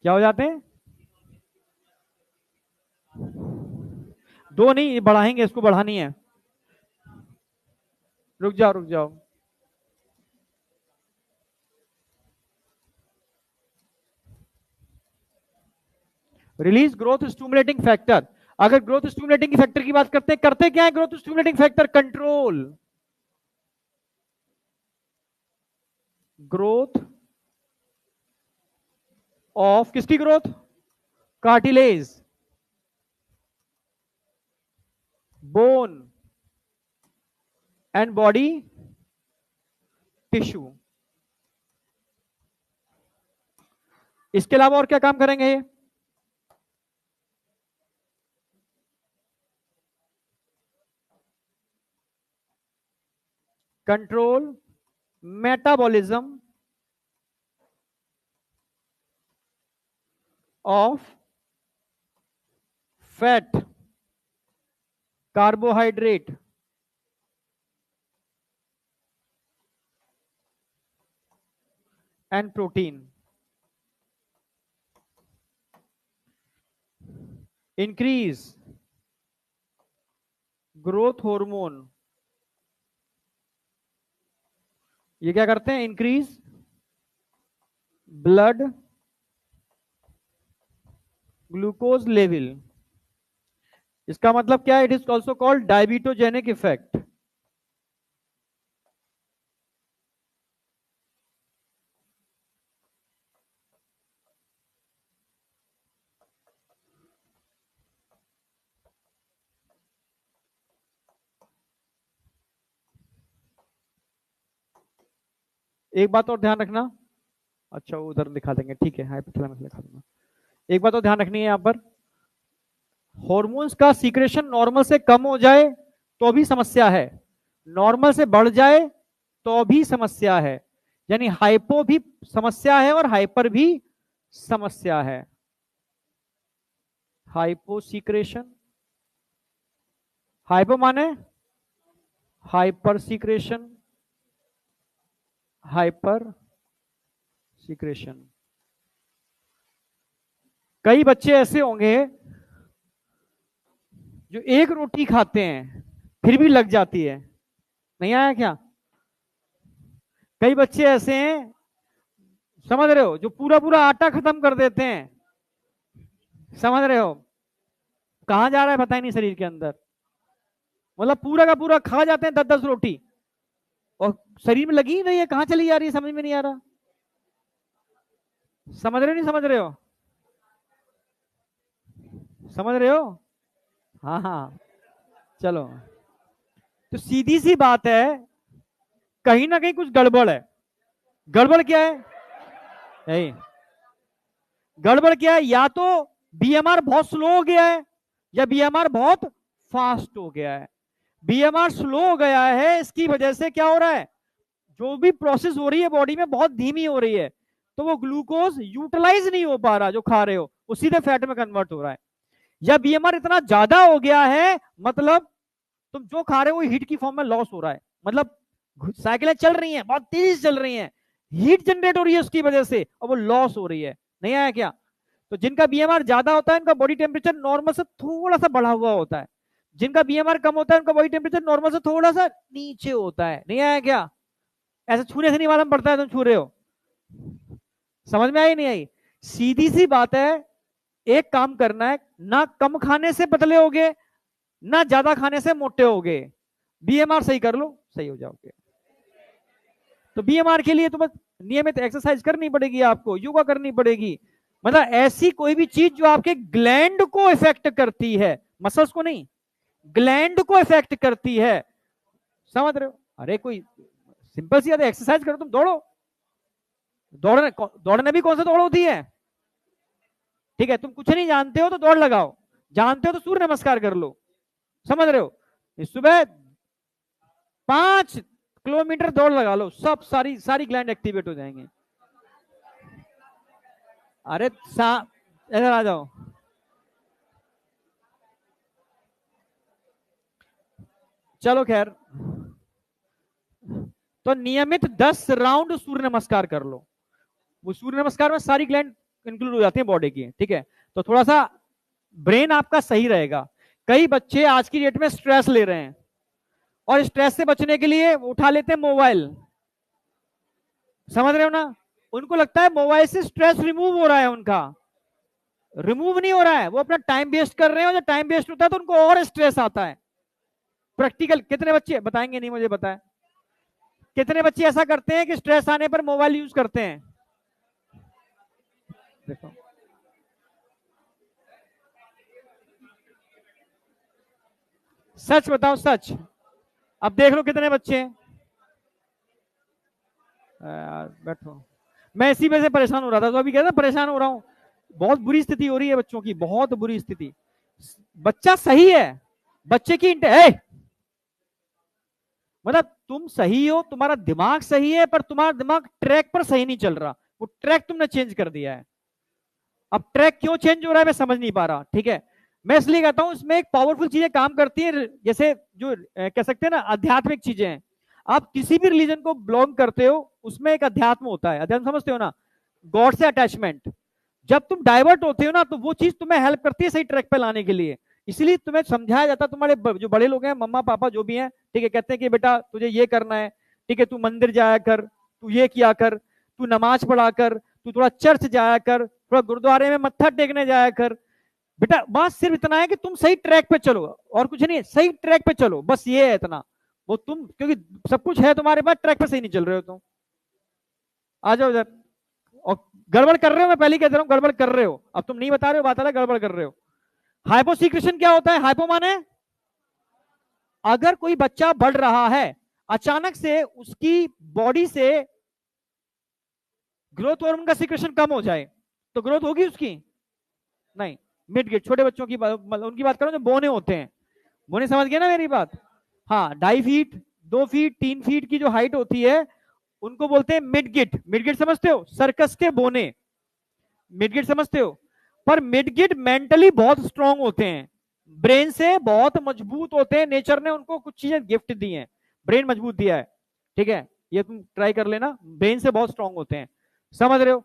क्या हो जाते हैं? दो नहीं, बढ़ाएंगे, इसको बढ़ानी है। रुक जाओ रुक जाओ, रिलीज ग्रोथ स्टिमुलेटिंग फैक्टर। अगर ग्रोथ स्टिमुलेटिंग फैक्टर की बात करते क्या है growth stimulating factor? Control growth of, किसकी growth? Cartilage, bone and body tissue. इसके अलावा और क्या काम करेंगे ये? Control metabolism of fat, carbohydrate and protein. Increase growth hormone, ये क्या करते हैं? Increase blood glucose level. इसका मतलब क्या है? It is also called diabetogenic effect. एक बात और ध्यान रखना, अच्छा वो उधर दिखा देंगे, ठीक है, हाइपोथैलेमस दिखा दूंगा। एक बात और ध्यान रखनी है, यहां पर हॉर्मोन्स का सीक्रेशन नॉर्मल से कम हो जाए तो भी समस्या है, नॉर्मल से बढ़ जाए तो भी समस्या है। यानी हाइपो भी समस्या है और हाइपर भी समस्या है। हाइपो सीक्रेशन, हाइपो माने हाइपर सीक्रेशन, हाइपर सीक्रेशन। कई बच्चे ऐसे होंगे जो एक रोटी खाते हैं फिर भी लग जाती है, नहीं आया क्या? कई बच्चे ऐसे हैं, समझ रहे हो, जो पूरा पूरा आटा खत्म कर देते हैं, समझ रहे हो, कहां जा रहा है पता ही नहीं शरीर के अंदर, मतलब पूरा का पूरा खा जाते हैं 10-10 रोटी और शरीर में लगी ही नहीं है, कहां चली जा रही है समझ में नहीं आ रहा। समझ रहे हो नहीं समझ रहे हो? समझ रहे हो? हाँ हाँ, चलो। तो सीधी सी बात है, कहीं ना कहीं कुछ गड़बड़ है। गड़बड़ क्या है? नहीं, गड़बड़ क्या है? या तो बीएमआर बहुत स्लो हो गया है या बीएमआर बहुत फास्ट हो गया है। बीएमआर स्लो हो गया है, इसकी वजह से क्या हो रहा है, जो भी प्रोसेस हो रही है बॉडी में बहुत धीमी हो रही है, तो वो ग्लूकोज यूटिलाइज नहीं हो पा रहा, जो खा रहे हो वो सीधे फैट में कन्वर्ट हो रहा है। या बीएमआर इतना ज्यादा हो गया है, मतलब तुम जो खा रहे हो वो हीट की फॉर्म में लॉस हो रहा है, मतलब साइकिलें चल रही हैं, बहुत तेज चल रही हैं, हीट जनरेट हो रही है उसकी वजह से और वो लॉस हो रही है। नहीं आया क्या? तो जिनका बीएमआर ज्यादा होता है उनका बॉडी टेम्परेचर नॉर्मल से थोड़ा सा बढ़ा हुआ होता है, जिनका बीएमआर कम होता है उनका बॉडी टेम्परेचर नॉर्मल से थोड़ा सा नीचे होता है। नहीं आया क्या? ऐसे छूने से नहीं मालूम पड़ता है तुम छू रहे हो। समझ में आई नहीं आई? सीधी सी बात है, एक काम करना है, ना कम खाने से पतले होगे ना ज्यादा खाने से मोटे होगे, बीएमआर सही कर लो, सही हो जाओगे। तो बीएमआर के लिए तो बस नियमित एक्सरसाइज करनी पड़ेगी, आपको योगा करनी पड़ेगी, मतलब ऐसी कोई भी चीज जो आपके ग्लैंड को इफेक्ट करती है, मसल्स को नहीं, ग्लैंड को इफेक्ट करती है। समझ रहे हो? अरे कोई सिंपल सी एक्सरसाइज करो, तुम दौड़ो, दौड़ने दौड़ने भी कौन सा दौड़ होती है? ठीक है, तुम कुछ नहीं जानते हो तो दौड़ लगाओ, जानते हो तो सूर्य नमस्कार कर लो। समझ रहे हो? सुबह 5 किलोमीटर दौड़ लगा लो, सब सारी सारी ग्लैंड एक्टिवेट हो जाएंगे। अरे इधर आ जाओ। चलो खैर, तो नियमित 10 राउंड सूर्य नमस्कार कर लो। वो सूर्य नमस्कार में सारी ग्लैंड इंक्लूड हो जाती है बॉडी की, ठीक है, तो थोड़ा सा ब्रेन आपका सही रहेगा। कई बच्चे आज की डेट में स्ट्रेस ले रहे हैं और स्ट्रेस से बचने के लिए उठा लेते हैं मोबाइल। समझ रहे हो ना? उनको लगता है मोबाइल से स्ट्रेस रिमूव हो रहा है उनका, रिमूव नहीं हो रहा है, वो अपना टाइम वेस्ट कर रहे हैं, और जब टाइम वेस्ट होता है तो उनको और स्ट्रेस आता है। प्रैक्टिकल कितने बच्चे बताएंगे, नहीं मुझे बताएं, कितने बच्चे ऐसा करते हैं कि स्ट्रेस आने पर मोबाइल यूज करते हैं? देखो, सच बताओ सच, अब देख लो कितने बच्चे हैं। यार बैठो, मैं इसी वजह से परेशान हो रहा था, तो अभी कहता परेशान हो रहा हूँ। बहुत बुरी स्थिति हो रही है बच्चों की, बहुत बुरी स्थिति। बच्चा सही है, बच्चे की मतलब तुम सही हो, तुम्हारा दिमाग सही है, पर तुम्हारा दिमाग ट्रैक पर सही नहीं चल रहा, वो ट्रैक तुमने चेंज कर दिया है। अब ट्रैक क्यों चेंज हो रहा है मैं समझ नहीं पा रहा, ठीक है। मैं इसलिए कहता हूं इसमें एक पावरफुल चीजें काम करती है, जैसे जो कह सकते हैं ना आध्यात्मिक चीजें हैं। आप किसी भी रिलीजन को बिलोंग करते हो, उसमें एक अध्यात्म होता है, अध्यात्म समझते हो ना, गॉड से अटैचमेंट। जब तुम डाइवर्ट होते हो ना, तो वो चीज तुम्हें हेल्प करती है सही ट्रैक पे लाने के लिए। इसलिए तुम्हें समझाया जाता है, तुम्हारे जो बड़े लोग हैं, मम्मा पापा जो भी हैं, ठीक है, कहते हैं कि बेटा तुझे ये करना है, ठीक है, तू मंदिर जाया कर, तू ये किया कर, तू नमाज पढ़ा कर, तू थोड़ा चर्च जाया कर, थोड़ा गुरुद्वारे में मत्था टेकने जाया कर। बेटा बात सिर्फ इतना है कि तुम सही ट्रैक पे चलो, और कुछ नहीं है, सही ट्रैक पे चलो, बस ये है इतना। वो तुम क्योंकि सब कुछ है तुम्हारे पास, ट्रैक पे सही नहीं चल रहे हो तुम। आ जाओ इधर। और गड़बड़ कर रहे हो, मैं पहले कह दे रहा हूं गड़बड़ कर रहे हो, अब तुम नहीं बता रहे हो, बात अलग, गड़बड़ कर रहे हो। हाइपो सीक्रेशन क्या होता है? हाइपो माने अगर कोई बच्चा बढ़ रहा है, अचानक से उसकी बॉडी से ग्रोथ हार्मोन का सीक्रेशन कम हो जाए, तो ग्रोथ होगी उसकी? नहीं। मिड गेट, छोटे बच्चों की मतलब उनकी बात करो जो बोने होते हैं। बोने समझ गए ना मेरी बात? हाँ, 2.5 फीट, 2 फीट, 3 फीट की जो हाइट होती है, उनको बोलते हैं मिड गिट। मिड गिट समझते हो? सर्कस के बोने, मिड गिट समझते हो? पर मिड गिट मेंटली बहुत स्ट्रांग होते हैं, ब्रेन से बहुत मजबूत होते हैं, नेचर ने उनको कुछ चीजें गिफ्ट दी हैं, ब्रेन मजबूत दिया है, ठीक है, ये तुम ट्राई कर लेना, ब्रेन से बहुत स्ट्रांग होते हैं। समझ रहे हो?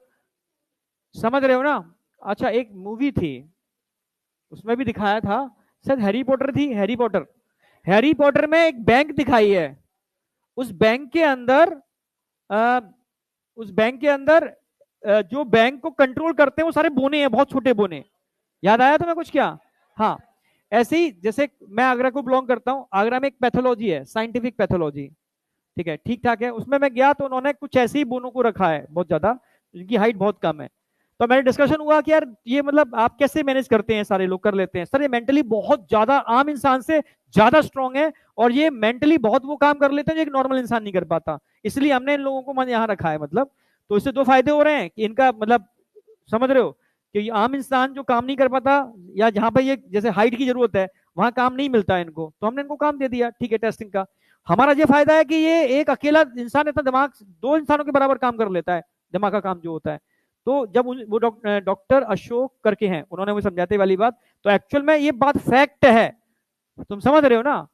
समझ रहे हो ना? अच्छा, एक मूवी थी, उसमें भी दिखाया था, शायद हैरी पॉटर थी, हैरी पॉटर। हैरी पॉटर में एक बैंक दिखाई है, उस बैंक के अंदर आ, उस बैंक के अंदर जो बैंक को कंट्रोल करते हैं वो सारे बोने हैं, बहुत छोटे बोने। याद आया तुम्हें कुछ क्या? हाँ, ऐसे ही जैसे मैं आगरा को बिलोंग करता हूँ, आगरा में एक पैथोलॉजी है, साइंटिफिक पैथोलॉजी, ठीक है, ठीक ठाक है, उसमें मैं गया तो उन्होंने कुछ ऐसे ही बोनों को रखा है, बहुत ज्यादा, जिनकी हाइट बहुत कम है। तो मेरे डिस्कशन हुआ कि यार ये मतलब आप कैसे मैनेज करते हैं, सारे लोग कर लेते हैं सर, ये मेंटली बहुत ज्यादा आम इंसान से ज्यादा स्ट्रांग है, और ये मेंटली बहुत वो काम कर लेते हैं जो एक नॉर्मल इंसान नहीं कर पाता, इसलिए हमने इन लोगों को मन यहाँ रखा है, मतलब। तो इससे दो फायदे हो रहे हैं कि इनका मतलब, समझ रहे हो, कि आम इंसान जो काम नहीं कर पाता, या जहां पर ये जैसे हाइट की जरूरत है, वहां काम नहीं मिलता है इनको, तो हमने इनको काम दे दिया, ठीक है, टेस्टिंग का। हमारा ये फायदा है कि ये एक अकेला इंसान इतना दिमाग दो इंसानों के बराबर काम कर लेता है, दिमाग का काम जो होता है। तो जब वो डॉक्टर अशोक करके हैं, उन्होंने मुझे समझाते वाली बात, तो एक्चुअल में ये बात फैक्ट है, तुम समझ रहे हो ना?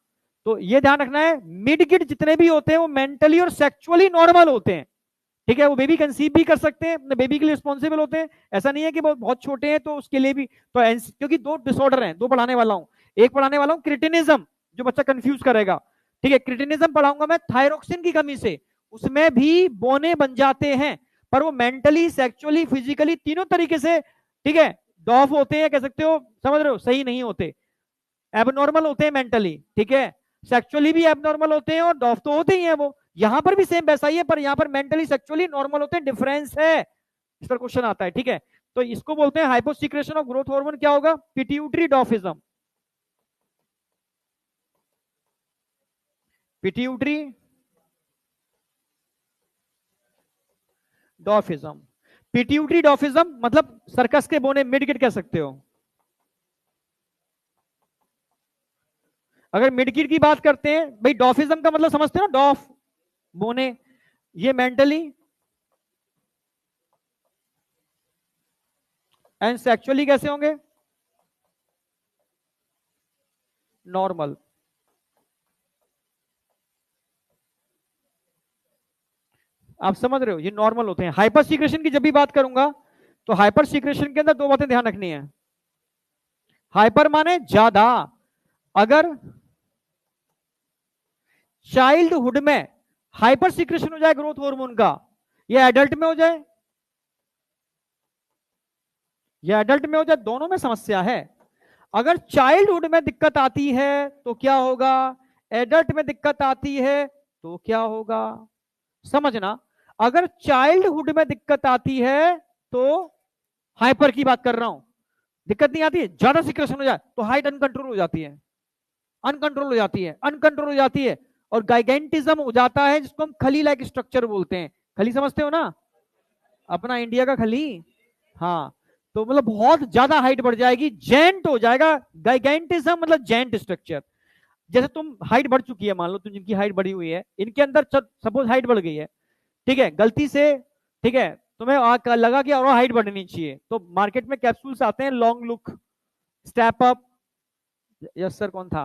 तो ये ध्यान रखना है, मिड गिट जितने भी होते हैं वो मेंटली और सेक्सुअली नॉर्मल होते हैं, ठीक है, वो बेबी कंसीव भी कर सकते हैं, अपने बेबी के लिए रिस्पॉन्सिबल होते हैं। ऐसा नहीं है कि बहुत छोटे हैं तो उसके लिए भी, तो क्योंकि दो डिसऑर्डर हैं, दो पढ़ाने वाला हूं। एक पढ़ाने वाला हूं क्रिटिनिज्म, जो बच्चा कंफ्यूज करेगा, ठीक है, क्रिटिनिज्म पढ़ाऊंगा मैं थायरोक्सिन की कमी से, उसमें भी बोने बन जाते हैं, पर वो मेंटली, सेक्सुअली, फिजिकली तीनों तरीके से, ठीक है, डॉफ होते हैं, कह सकते हो, समझ रहे हो, सही नहीं होते, एबनॉर्मल होते हैं मेंटली, ठीक है, सेक्सुअली भी एबनॉर्मल होते हैं, और डॉफ तो होते ही हैं वो। यहां पर भी सेम वैसा ही है, पर यहां पर मेंटली सेक्सुअली नॉर्मल होते हैं, डिफरेंस है, इस पर क्वेश्चन आता है, ठीक है। तो इसको बोलते हैं हाइपोसिक्रेशन ऑफ ग्रोथ हार्मोन, क्या होगा? Pituitary dwarfism, pituitary dwarfism. Pituitary dwarfism मतलब सर्कस के बोने, मिडगिट कह सकते हो। अगर मिडगिट की बात करते हैं भाई, डॉफिज्म का मतलब समझते हो ना, डॉफ बोने, ये मेंटली एंड सेक्सुअली कैसे होंगे? नॉर्मल। आप समझ रहे हो, ये नॉर्मल होते हैं। हाइपर सीक्रेशन की जब भी बात करूंगा, तो हाइपर सीक्रेशन के अंदर दो बातें ध्यान रखनी है। हाइपर माने ज्यादा, अगर चाइल्डहुड में हाइपर सीक्रेशन हो जाए ग्रोथ हार्मोन का, या एडल्ट में हो जाए, या एडल्ट में हो जाए, दोनों में समस्या है। अगर चाइल्डहुड में दिक्कत आती है तो क्या होगा, एडल्ट में दिक्कत आती है तो क्या होगा, समझना। अगर चाइल्डहुड में दिक्कत आती है तो हाइपर की बात कर रहा हूं, दिक्कत नहीं आती है, ज्यादा सिक्रेशन हो जाए तो हाइट अनकंट्रोल हो जाती है, अनकंट्रोल हो जाती है, अनकंट्रोल हो जाती है, और गाइगेंटिज्म हो जाता है, जिसको हम खली लाइक स्ट्रक्चर बोलते हैं। खली समझते हो ना, अपना इंडिया का खली। हाँ, तो मतलब बहुत ज्यादा हाइट बढ़ जाएगी, जेंट हो जाएगा। गाइगेंटिज्म मतलब जेंट स्ट्रक्चर। जैसे तुम हाइट बढ़ चुकी है, मान लो तुम, जिनकी हाइट बढ़ी हुई है, इनके अंदर सपोज हाइट बढ़ गई है, ठीक है, गलती से, ठीक है, तुम्हें लगा कि और हाइट बढ़नी चाहिए, तो मार्केट में कैप्सूल्स आते हैं, long look, step up. Yes sir, कौन था?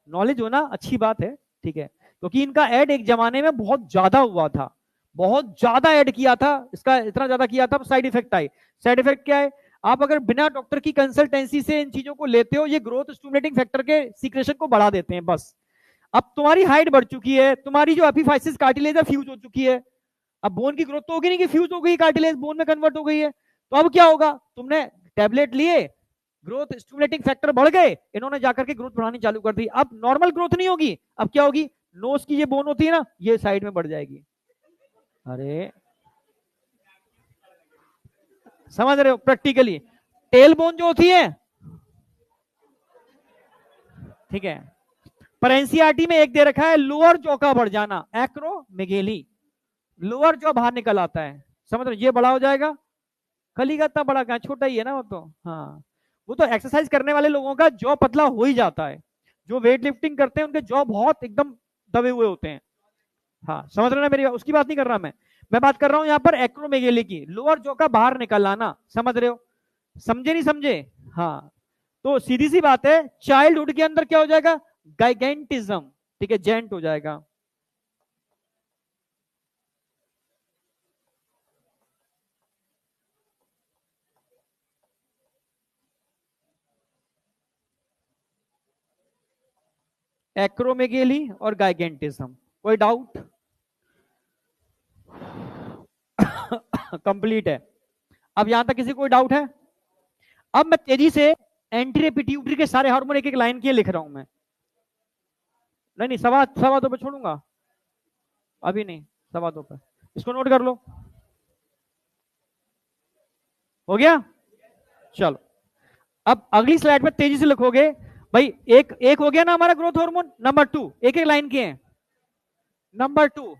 नॉलेज होना अच्छी बात है, ठीक है, क्योंकि इनका ऐड एक जमाने में बहुत ज्यादा हुआ था, बहुत ज्यादा ऐड किया था इसका, इतना ज्यादा किया था, साइड इफेक्ट आए। साइड इफेक्ट क्या है, आप अगर बिना डॉक्टर की कंसल्टेंसी से इन चीजों को लेते हो, ये ग्रोथ स्टिमुलेटिंग फैक्टर के सीक्रेशन को बढ़ा देते हैं बस। अब तुम्हारी हाइट बढ़ चुकी है, तुम्हारी जो एपिफाइसिस कार्टिलेज है फ्यूज हो चुकी है, अब बोन की ग्रोथ तो होगी नहीं कि फ्यूज हो गई, कार्टिलेज बोन में कन्वर्ट हो गई है, तो अब क्या होगा, तुमने टैबलेट लिए, ग्रोथ स्टिमुलेटिंग फैक्टर बढ़ गए, इन्होंने जाकर के ग्रोथ बढ़ानी चालू कर दी, अब नॉर्मल ग्रोथ नहीं होगी, अब क्या होगी, नोज की ये बोन होती है ना, ये साइड में बढ़ जाएगी। अरे समझ रहे हो प्रैक्टिकली, टेल बोन जो होती है, ठीक है, पर एनसीईआरटी में एक दे रखा है, लोअर जॉ का बढ़ जाना, एक्रोमेगेली, लोअर जॉ बाहर निकल आता है, समझ रहे हो, ये बड़ा हो जाएगा, खली का इतना बड़ा कहां, छोटा ही है ना वो तो। हाँ, वो तो एक्सरसाइज करने वाले लोगों का जॉ पतला हो ही जाता है, जो वेट लिफ्टिंग करते हैं उनके जॉ बहुत एकदम दबे हुए होते हैं। हाँ, समझ रहे ना मेरी, उसकी बात नहीं कर रहा मैं बात कर रहा हूं यहाँ पर एक्रोमेगेली की, लोअर जॉ का बाहर निकल आना, समझ रहे हो, समझे नहीं समझे? हाँ, तो सीधी सी बात है, चाइल्डहुड के अंदर क्या हो जाएगा, गाइगेंटिज्म, ठीक है, जेंट हो जाएगा। एक्रोमेगेली और गाइगेंटिज्म, कोई डाउट? कंप्लीट है। अब यहां तक किसी कोई डाउट है? अब मैं तेजी से एंटी पिट्यूटरी के सारे हार्मोन एक एक लाइन के लिख रहा हूं मैं, नहीं नहीं, सवा सवा दो पे छोड़ूंगा, अभी नहीं, सवा दो पे, इसको नोट कर लो, हो गया? चलो, अब अगली स्लाइड में तेजी से लिखोगे भाई, एक एक हो गया ना हमारा ग्रोथ हार्मोन, नंबर टू, एक एक लाइन के हैं, number two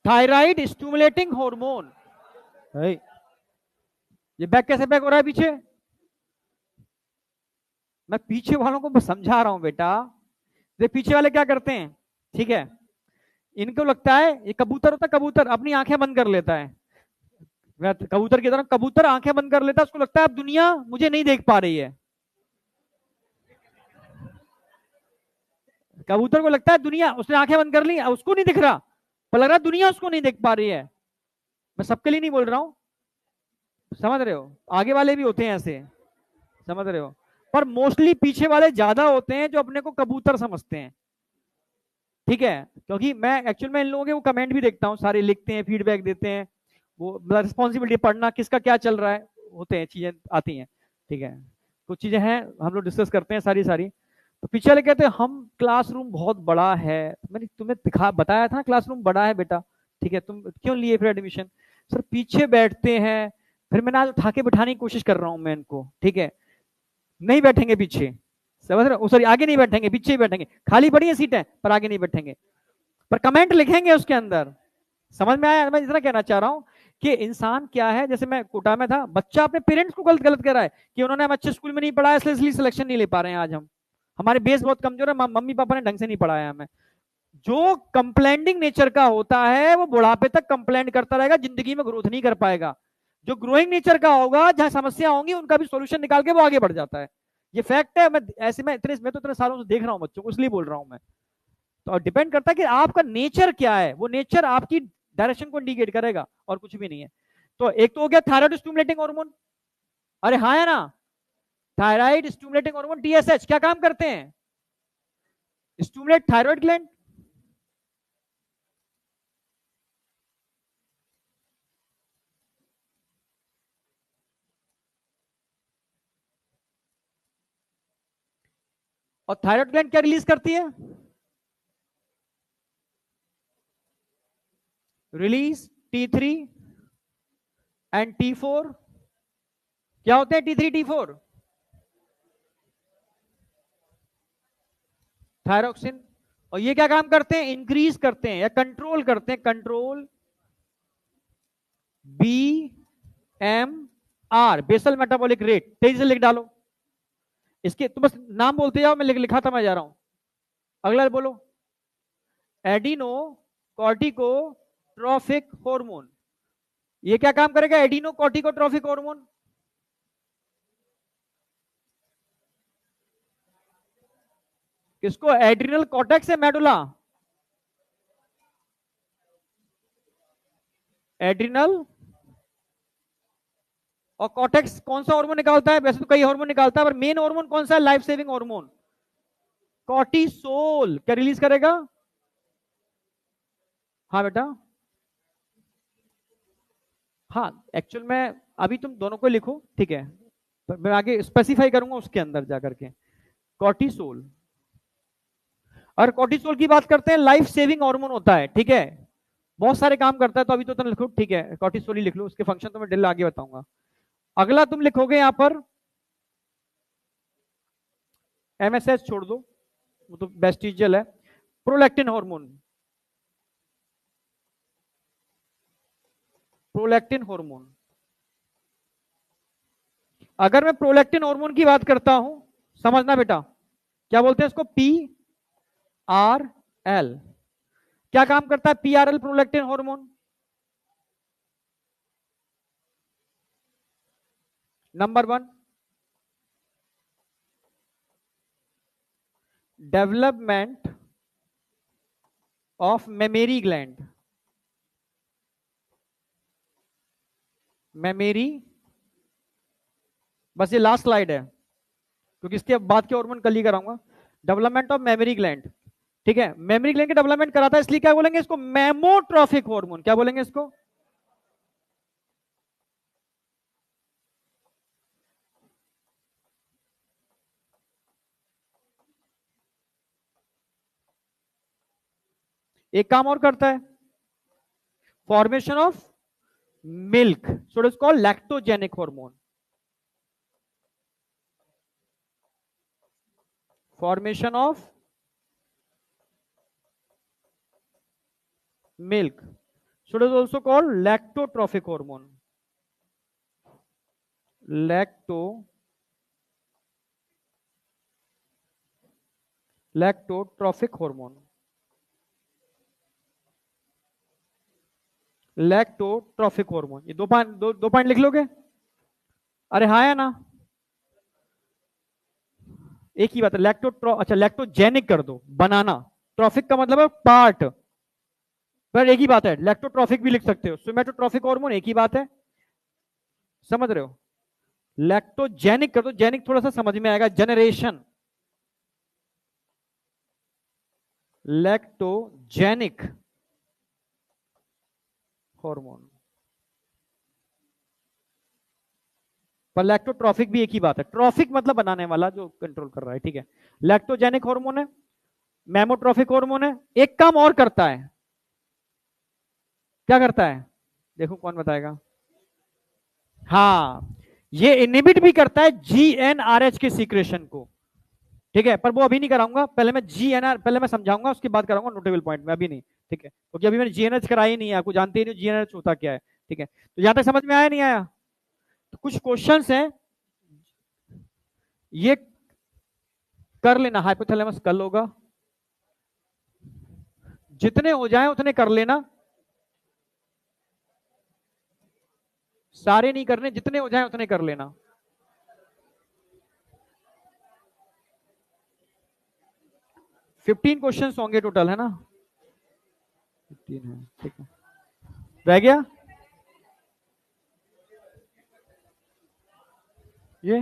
thyroid stimulating hormone. ये बैक कैसे बैक हो रहा है पीछे, मैं पीछे वालों को समझा रहा हूं बेटा, ये पीछे वाले क्या करते हैं, ठीक है, इनको लगता है, ये कबूतर होता है, कबूतर अपनी आंखें बंद कर लेता है, कबूतर की तरह, कबूतर आंखें बंद कर लेता है, उसको लगता है अब दुनिया मुझे नहीं देख पा रही है, कबूतर को लगता है दुनिया, उसने आंखें बंद कर ली, उसको नहीं दिख रहा, पर लग रहा है दुनिया उसको नहीं देख पा रही है। मैं सबके लिए नहीं बोल रहा हूं, समझ रहे हो, आगे वाले भी होते हैं ऐसे, समझ रहे हो, पर मोस्टली पीछे वाले ज्यादा होते हैं जो अपने को कबूतर समझते हैं, ठीक है, क्योंकि मैं एक्चुअल में इन लोगों के वो कमेंट भी देखता हूँ, सारे लिखते हैं, फीडबैक देते हैं, वो रिस्पॉन्सिबिलिटी पढ़ना किसका क्या चल रहा है, होते हैं, चीजें आती हैं, ठीक है, कुछ चीजें हैं हम लोग डिस्कस करते हैं सारी सारी। तो पीछे वाले कहते हैं हम क्लासरूम बहुत बड़ा है, मैंने तुम्हें दिखा बताया था ना क्लासरूम बड़ा है बेटा, ठीक है, तुम क्यों लिए फिर एडमिशन, सर पीछे बैठते हैं, फिर मैंने आज उठा के बिठाने की कोशिश कर रहा हूँ मैं इनको, ठीक है, नहीं बैठेंगे पीछे, समझ रहे हो, सॉरी आगे नहीं बैठेंगे, पीछे ही बैठेंगे, खाली पड़ी है सीटें पर आगे नहीं बैठेंगे, पर कमेंट लिखेंगे उसके अंदर, समझ में आया? मैं इतना कहना चाह रहा हूं कि इंसान क्या है, जैसे मैं कोटा में था, बच्चा अपने पेरेंट्स को गलत गलत कह रहा है कि उन्होंने हम अच्छे स्कूल में नहीं पढ़ाया इसलिए सिलेक्शन नहीं ले पा रहे हैं, आज हम, हमारे बेस बहुत कमजोर है, मम्मी पापा ने ढंग से नहीं पढ़ाया हमें। जो कंप्लेंटिंग नेचर का होता है वो बुढ़ापे तक कंप्लेंट करता रहेगा, जिंदगी में ग्रोथ नहीं कर पाएगा। जो ग्रोइंग नेचर का होगा, जहां समस्या होंगी उनका भी सोल्यूशन निकाल के वो आगे बढ़ जाता है, ये फैक्ट है। मैं ऐसे में मैं तो इतने सालों से देख रहा हूं बच्चों को, इसलिए बोल रहा हूं मैं। तो डिपेंड करता है कि आपका नेचर क्या है, वो नेचर आपकी डायरेक्शन को इंडिकेट करेगा, और कुछ भी नहीं है। तो एक तो हो गया थायराइड स्टिमुलेटिंग हार्मोन, अरे हाँ है ना, थायराइड स्टिमुलेटिंग हार्मोन टीएसएच क्या काम करते हैं, स्टिमुलेट थायराइड ग्लैंड, और थायराइड ग्लैंड क्या रिलीज करती है? Release T3 and T4। क्या होते हैं T3 T4? थायरोक्सिन। और ये क्या काम करते हैं? इंक्रीज करते हैं या कंट्रोल करते हैं, control BMR, basal metabolic rate. तेजी से लिख डालो इसके, तो बस नाम बोलते जाओ, मैं लिखा था, मैं जा रहा हूं। अगला बोलो, एडिनो कॉर्टिकोट्रोफिक हार्मोन। ये क्या काम करेगा? एडिनो कॉर्टिकोट्रोफिक हार्मोन किसको? एड्रिनल कॉर्टेक्स है, मेडुला। एड्रिनल और कॉर्टेक्स कौन सा हार्मोन निकालता है? वैसे तो कई हार्मोन निकालता है, पर मेन हार्मोन कौन सा है? Life saving hormone cortisol. क्या रिलीज करेगा? हाँ बेटा, हाँ एक्चुअल में अभी तुम दोनों को लिखो, ठीक है, मैं आगे स्पेसिफाई करूंगा उसके अंदर जाकर के। कॉर्टिसोल, और कॉर्टिसोल की बात करते हैं, लाइफ सेविंग हार्मोन होता है, ठीक है, बहुत सारे काम करता है, तो अभी तो तुम लिखो, ठीक है, कॉर्टिसोल ही लिख लो, उसके फंक्शन तो मैं डिटेल आगे बताऊंगा। अगला तुम लिखोगे यहां पर MSH, छोड़ दो वो तो वेस्टिजियल है। Prolactin hormone, prolactin hormone. अगर मैं प्रोलैक्टिन हार्मोन की बात करता हूं, समझना बेटा, क्या बोलते हैं इसको? PRL। क्या काम करता है PRL, prolactin hormone? Number 1, development of mammary gland, mammary, बस ये लास्ट स्लाइड है क्योंकि इसके बाद के हार्मोन कल ही कराऊंगा। डेवलपमेंट ऑफ मेमोरी ग्लैंड, ठीक है, मेमोरी ग्लैंड के डेवलपमेंट कराता है, इसलिए क्या बोलेंगे इसको? Mammotrophic hormone. क्या बोलेंगे इसको? एक काम और करता है, formation of milk, so it is called lactogenic hormone. Formation of milk, so it is also called lactotrophic hormone. Lactotrophic hormone, lactotrophic hormone, ये दो पॉइंट लिख लोगे? अरे हाँ या ना? एक ही बात है, अच्छा लैक्टोजेनिक कर दो, बनाना, ट्रॉफिक का मतलब है पार्ट, पर एक ही बात है, लैक्टोट्रॉफिक भी लिख सकते हो, सोमैटोट्रॉफिक हार्मोन एक ही बात है, समझ रहे हो? लैक्टोजेनिक कर दो, जेनिक थोड़ा सा समझ में आएगा, जनरेशन, लैक्टोजेनिक हार्मोन, पर लैक्टोट्रॉफिक भी एक ही बात है, ट्रॉफिक मतलब बनाने वाला, जो कंट्रोल कर रहा है, ठीक है। लैक्टोजेनिक हार्मोन है, मेमोट्रॉफिक हार्मोन है, एक काम और करता है, क्या करता है? देखो कौन बताएगा? हाँ, ये इनहिबिट भी करता है GnRH के सीक्रेशन को, ठीक है, पर वो अभी नहीं कराऊंगा, पहले मैं GnR पहले मैं समझाऊंगा, उसके बाद कराऊंगा नोटेबल पॉइंट में, अभी नहीं, ठीक है, क्योंकि अभी मैंने GnH कराई नहीं है, आपको जानते ही नहीं GnH होता क्या है, ठीक है, तो यहां तक समझ में आया नहीं आया? तो कुछ क्वेश्चंस हैं, ये कर लेना, हाइपोथैलेमस कल होगा, जितने हो जाए उतने कर लेना, सारे नहीं करने, जितने हो जाए उतने कर लेना। फिफ्टीन क्वेश्चन होंगे टोटल, है ना? 15 है, ठीक है, रह गया ये